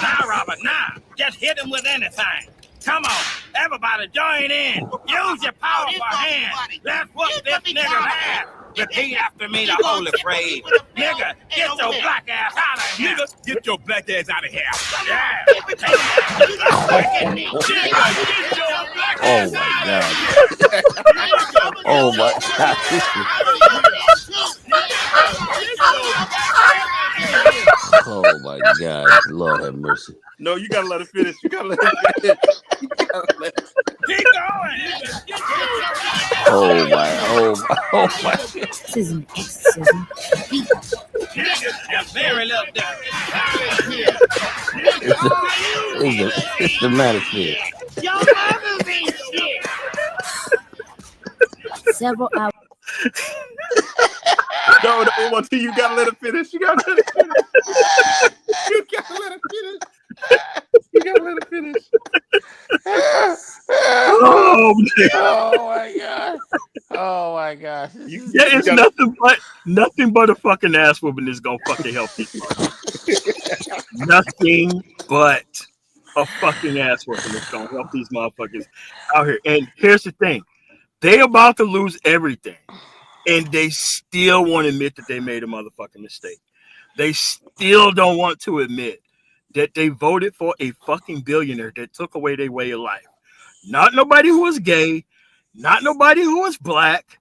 Now, Robert, now, just hit him with anything. Come on, everybody join in. Use your powerful hands. Let's whoop this nigga's ass. Repeat after me the holy phrase. Nigga, get your black ass out of here. Nigga, get your black ass out of here. Yeah. Oh my God. Oh my God. Lord have mercy. No, you gotta let it finish. You gotta let it finish. You gotta let it... Keep going. Oh my. Exorcism. Just very little It's the manosphere. Your mother's ain't shit. Several hours. No, you gotta let it finish. You gotta let it finish. You gotta let it finish. You gotta let it finish. Oh my God. Oh my gosh. It's nothing but a fucking ass whooping is gonna fucking help these motherfuckers. Nothing but a fucking ass whooping is gonna help these motherfuckers out here. And here's the thing. They about to lose everything. And they still won't admit that they made a motherfucking mistake. They still don't want to admit that they voted for a fucking billionaire that took away their way of life. Not nobody who was gay, not nobody who was black,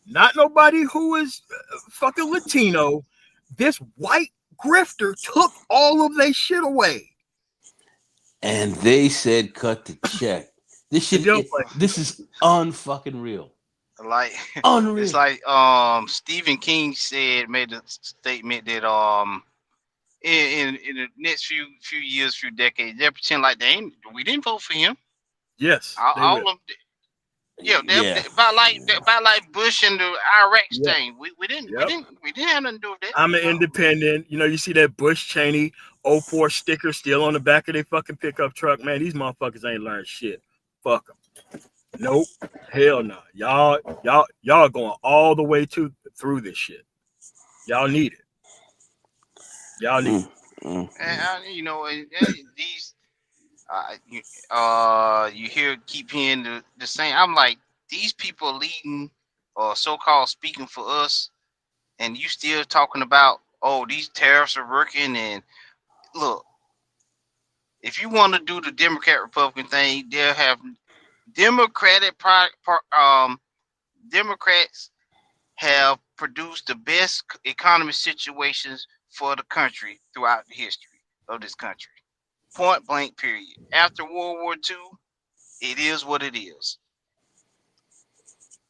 not nobody who was fucking Latino. This white grifter took all of their shit away. And they said cut the check. This shit this is unfucking real. Like unreal. It's like Stephen King made a statement that in the next few years, few decades, they pretend like we didn't vote for him. Yes, all of them. Yeah, about like Bush and the Iraq thing. We didn't have nothing to do with that. I'm an independent. You know, you see that Bush Cheney 04 sticker still on the back of their fucking pickup truck. Man, these motherfuckers ain't learned shit. Fuck them. Nope. Hell no. Y'all going all the way through this shit. Y'all need it. Y'all need it. And these you keep hearing the same. I'm like, these people leading or so-called speaking for us, and you still talking about, oh, these tariffs are working. And look, if you want to do the Democrat Republican thing, they'll have Democrats have produced the best economy situations for the country throughout the history of this country. Point blank, period. After World War II, it is what it is.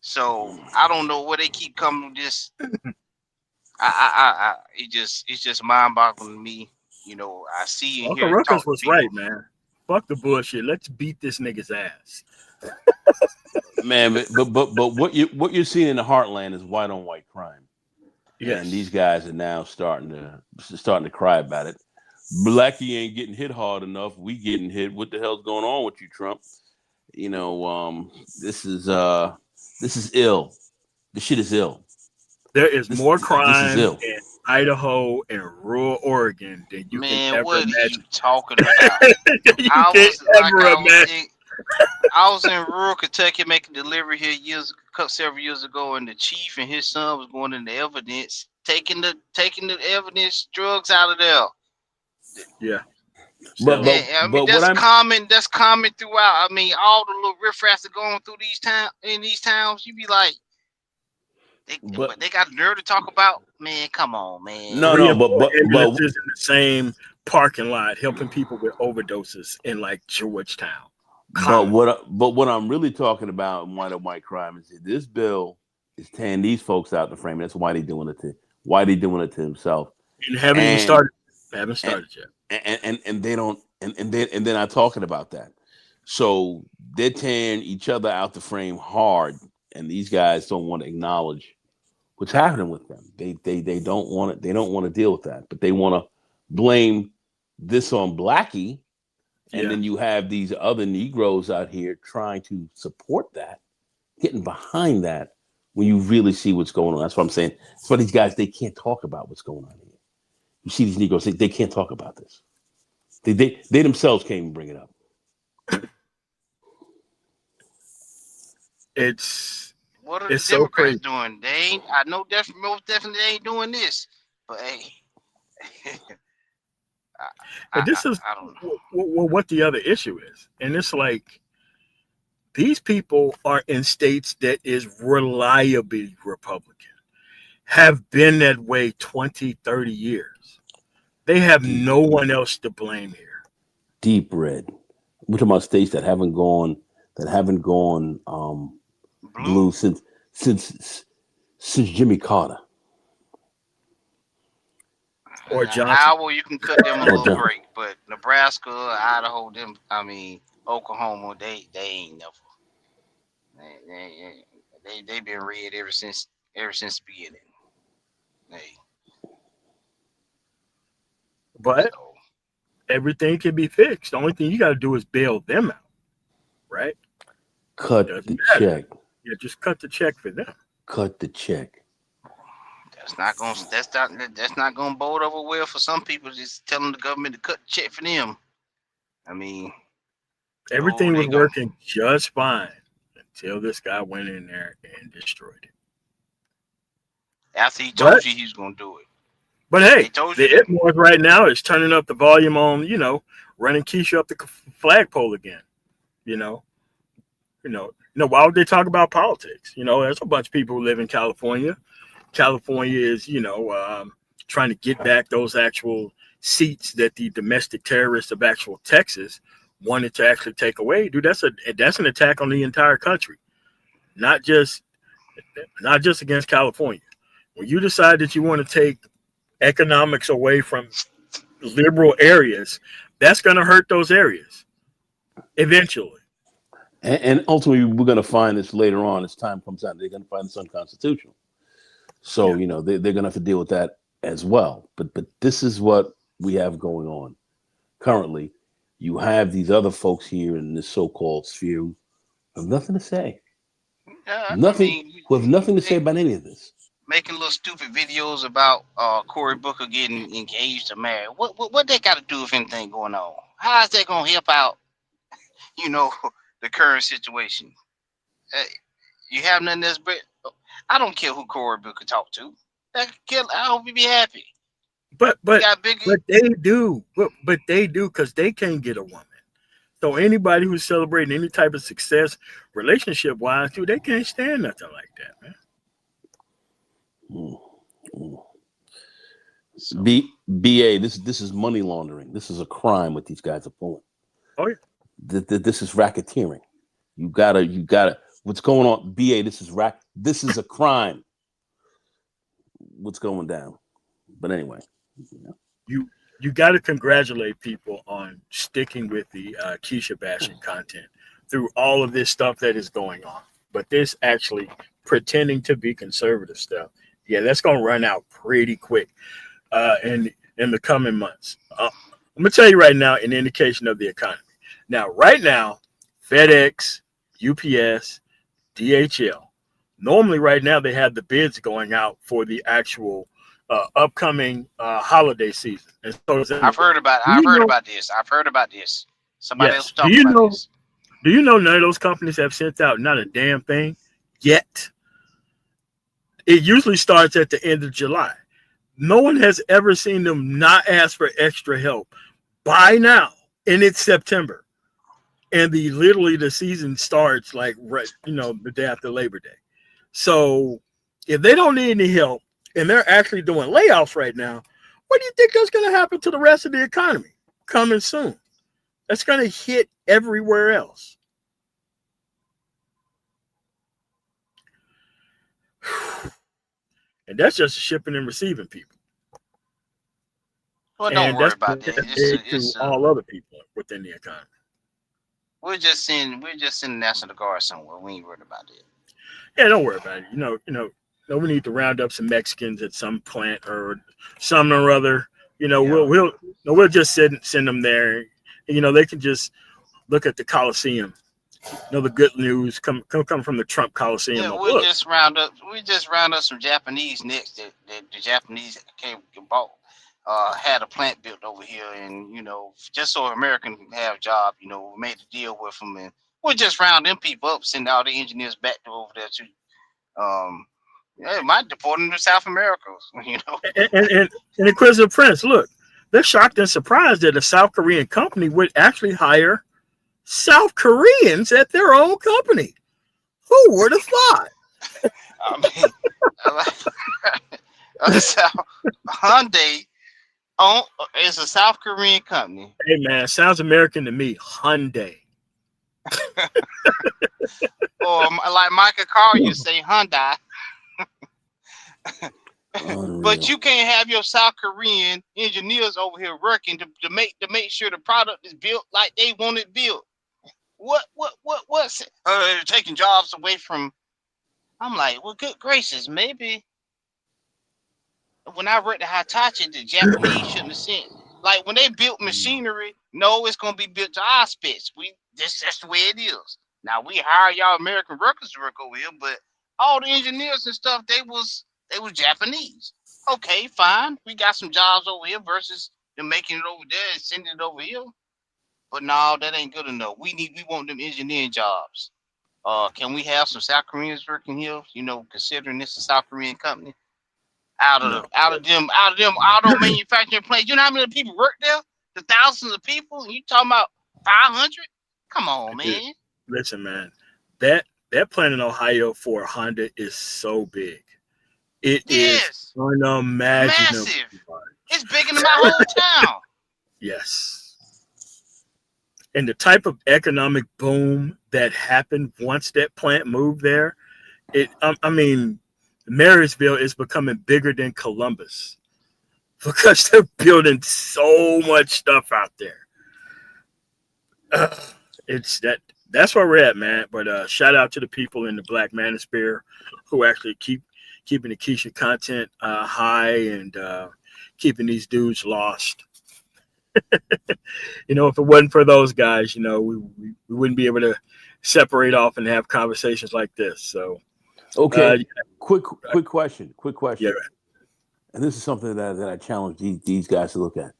So I don't know where they keep coming with this. It's just mind-boggling to me. You know, I see and Uncle hear. Ruckus was right, man. Fuck the bullshit. Let's beat this nigga's ass. Man, but what you're seeing in the heartland is white on white crime. Yes. And these guys are now starting to cry about it. Blackie ain't getting hit hard enough. We getting hit. What the hell's going on with you, Trump? You know, this is ill. This shit is ill. There is more crime in Idaho and rural Oregon than you can ever imagine. What are you talking about? I was in rural Kentucky making delivery here several years ago, and the chief and his son was going into evidence, taking the evidence drugs out of there. Yeah. But that's common. That's common throughout. I mean, all the little riffraffs are going through these towns. You be like, they got the nerve to talk about. Man, come on, man. No, but in the same parking lot helping people with overdoses in like Georgetown. But what I'm really talking about in white on white crime is that this bill is tearing these folks out the frame. That's why they're doing it to himself. And haven't started yet. And they don't and they're not talking about that. So they're tearing each other out the frame hard, and these guys don't want to acknowledge what's happening with them. They don't want to deal with that, but they want to blame this on Blackie And then you have these other Negroes out here trying to support that, getting behind that when you really see what's going on. That's what I'm saying. That's why these guys, they can't talk about what's going on here. You see these Negroes, they can't talk about this. They themselves can't even bring it up. What are it's the so Democrats crazy. doing? They ain't. I know most definitely they ain't doing this. But hey, And this is I don't know. what the other issue is. And it's like these people are in states that is reliably Republican, have been that way 20, 30 years. They have no one else to blame here. Deep red. We're talking about states that haven't gone blue since Jimmy Carter. Or Johnson. Iowa, you can cut them a little break, but Nebraska, Idaho, them. I mean, Oklahoma, they ain't never. They been red ever since the beginning. Hey. But everything can be fixed. The only thing you got to do is bail them out, right? Cut the check. Yeah, just cut the check for them. Cut the check. That's not gonna bode over well for some people. Just telling the government to cut the check for them. I mean, everything was working just fine until this guy went in there and destroyed it. After he told you he was gonna do it. But hey, the Itmores right now is turning up the volume on, running Keisha up the flagpole again. Why would they talk about politics? There's a bunch of people who live in California. California is, trying to get back those actual seats that the domestic terrorists of actual Texas wanted to actually take away. Dude, that's an attack on the entire country, not just against California. When you decide that you want to take economics away from liberal areas, that's going to hurt those areas eventually. And ultimately, we're going to find this later on as time comes out. They're going to find this unconstitutional. So, they're going to have to deal with that as well. But this is what we have going on currently. You have these other folks here in this so-called sphere who have nothing to say. Who have nothing to say about any of this. Making little stupid videos about Cory Booker getting engaged or married. What they got to do with anything going on? How is that going to help out, the current situation? You have nothing else, but I don't care who Cory Booker talk to. I hope he be happy. But they do. But they do because they can't get a woman. So anybody who's celebrating any type of success relationship wise, dude, they can't stand nothing like that, man. BA, this is money laundering. This is a crime what these guys are pulling. Oh yeah. This is racketeering. You gotta. What's going on, BA? This is a crime. What's going down? But anyway, you got to congratulate people on sticking with the Keisha bashing content through all of this stuff that is going on. But this actually pretending to be conservative stuff, yeah, that's going to run out pretty quick in the coming months. I'm going to tell you right now an indication of the economy. Now, right now, FedEx, UPS, DHL, normally right now they have the bids going out for the actual upcoming holiday season. And so I've heard about this. Somebody else talking about this. Do you know none of those companies have sent out not a damn thing yet? It usually starts at the end of July. No one has ever seen them not ask for extra help by now, and it's September. And literally the season starts the day after Labor Day. So if they don't need any help and they're actually doing layoffs right now, what do you think that's going to happen to the rest of the economy coming soon? That's going to hit everywhere else. And that's just shipping and receiving people. Well, don't worry about that. It's all other people within the economy. We're just in the National Guard somewhere. We ain't worried about it. Yeah, don't worry about it. We need to round up some Mexicans at some plant or something or other. We'll just send them there. They can just look at the Coliseum. The good news come from the Trump Coliseum. Yeah, we just round up some Japanese next that the Japanese had a plant built over here, and just so American can have jobs, we made a deal with them, and we'll just round them people up, send all the engineers back to over there too. It might deport them to South America, And Inquisitive Prince, look, they're shocked and surprised that a South Korean company would actually hire South Koreans at their own company. Who would have thought? Hyundai is a South Korean company. Hey man, sounds American to me. Hyundai. Or like Michael Carr, you say Hyundai. But you can't have your South Korean engineers over here working to make sure the product is built like they want it built. What's taking jobs away from? I'm like, well, good gracious, maybe when I worked at Hitachi, the Japanese shouldn't have sent. Like when they built machinery, no, it's gonna be built to our specs. That's the way it is. Now we hire y'all American workers to work over here, but all the engineers and stuff, they was Japanese. Okay, fine. We got some jobs over here versus them making it over there and sending it over here. But no, that ain't good enough. We want them engineering jobs. Can we have some South Koreans working here? Considering this a South Korean company, out of them auto manufacturing plants. You know how many people work there? The thousands of people. And you talking about 500? Come on, man. Listen, man, that plant in Ohio for Honda is so big. It is unimaginable. Massive. It's bigger than my whole town. Yes. And the type of economic boom that happened once that plant moved there, Marysville is becoming bigger than Columbus because they're building so much stuff out there. That's where we're at, man. But shout out to the people in the Black Manosphere who actually keeping the Keisha content high and keeping these dudes lost. If it wasn't for those guys, we wouldn't be able to separate off and have conversations like this. So, okay, quick question. Yeah. And this is something that I challenge these guys to look at.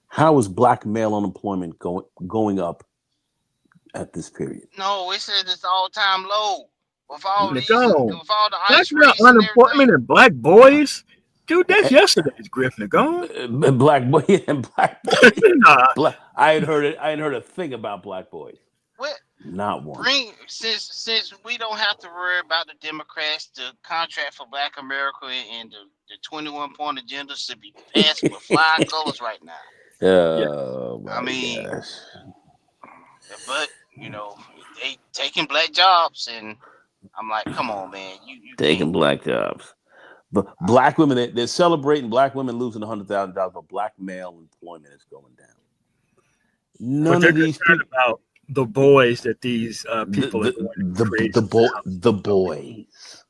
How is black male unemployment going up at this period? No, it says it's all-time low. With all the that's not unemployment and black boys. Dude, that's yesterday's Griff Nagone. Black boy and black boys. I ain't heard a thing about black boys. What? Not one. Since we don't have to worry about the Democrats, the contract for Black America and the 21-point agenda should be passed with flying colors right now. Oh, I mean, but they taking black jobs, and I'm like, come on, man, you taking black jobs. But black women, they're celebrating black women losing $100,000, but black male employment is going down. None of these people about the boys that these people the boys.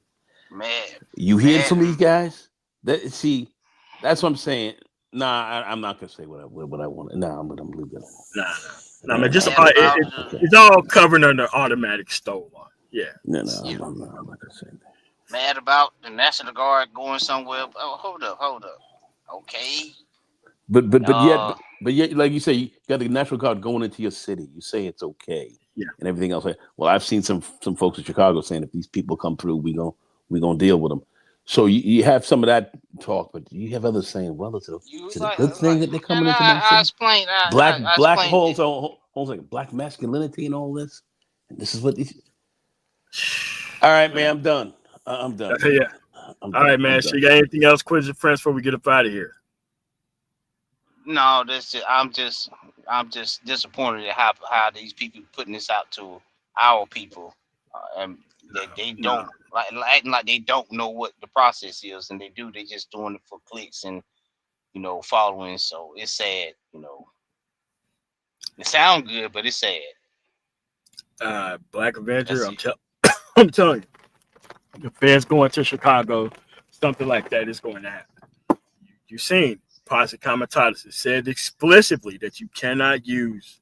Man, you hear some of these guys? That's what I'm saying. Nah, I'm not gonna say what I want. Nah, I'm gonna leave that alone. Nah, man, it's all covered under automatic stolen. Yeah. No, I'm not gonna say that. Mad about the National Guard going somewhere. Oh, hold up. Okay. But yet, like you say, you got the National Guard going into your city. You say it's okay, and everything else. Well, I've seen some folks in Chicago saying if these people come through, we gonna deal with them. So you have some of that talk, but you have others saying, well, it's a good thing that they're coming into my city. Black holes like black masculinity and all this. And this is what these. All right, man, I'm done. I'm done. Yeah. All right, man. So you got anything else, quiz and friends, before we get up out of here? No, I'm just disappointed at how these people putting this out to our people, and they don't acting like they don't know what the process is, and they do. They just doing it for clicks and following. So it's sad. It sounds good, but it's sad. Black Avenger, I'm telling you. The feds going to Chicago, something like that is going to happen. You've seen Posse Comitatus said explicitly that you cannot use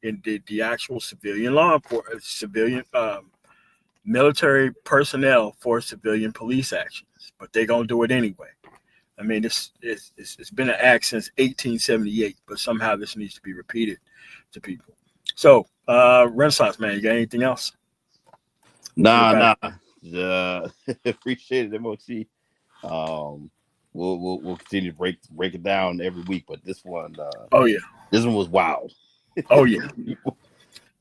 in the actual civilian law enforcement, civilian military personnel for civilian police actions, but they're gonna do it anyway. I mean, it's been an act since 1878, but somehow this needs to be repeated to people. So, Renaissance man, you got anything else? Nah. Appreciate it, MOT. We'll continue to break it down every week, but this one, this one was wild. Oh yeah.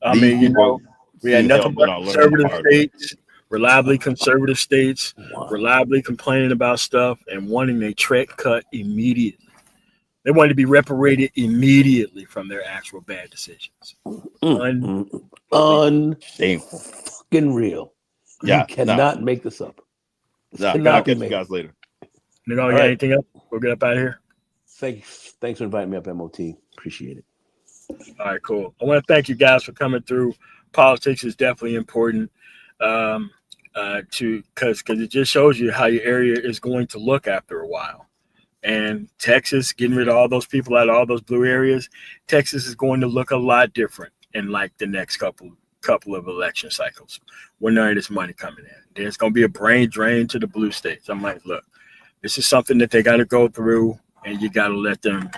I mean, you know, we had nothing but conservative states, reliably conservative states, reliably complaining about stuff and wanting a Trek cut immediately. They wanted to be reparated immediately from their actual bad decisions. Fucking real. Yeah, you cannot make this up. I'll catch you guys later. You got anything else? We'll get up out of here. Thanks for inviting me up, MOT. Appreciate it. All right, cool. I want to thank you guys for coming through. Politics is definitely important because it just shows you how your area is going to look after a while. And Texas, getting rid of all those people out of all those blue areas, Texas is going to look a lot different in like the next couple of election cycles when none of this money coming in. There's going to be a brain drain to the blue states. I'm like, look, this is something that they got to go through, and you got to let them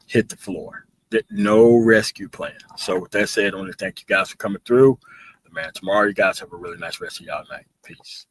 hit the floor. No rescue plan. So with that said, I want to thank you guys for coming through. Man, tomorrow you guys have a really nice rest of y'all night. Peace.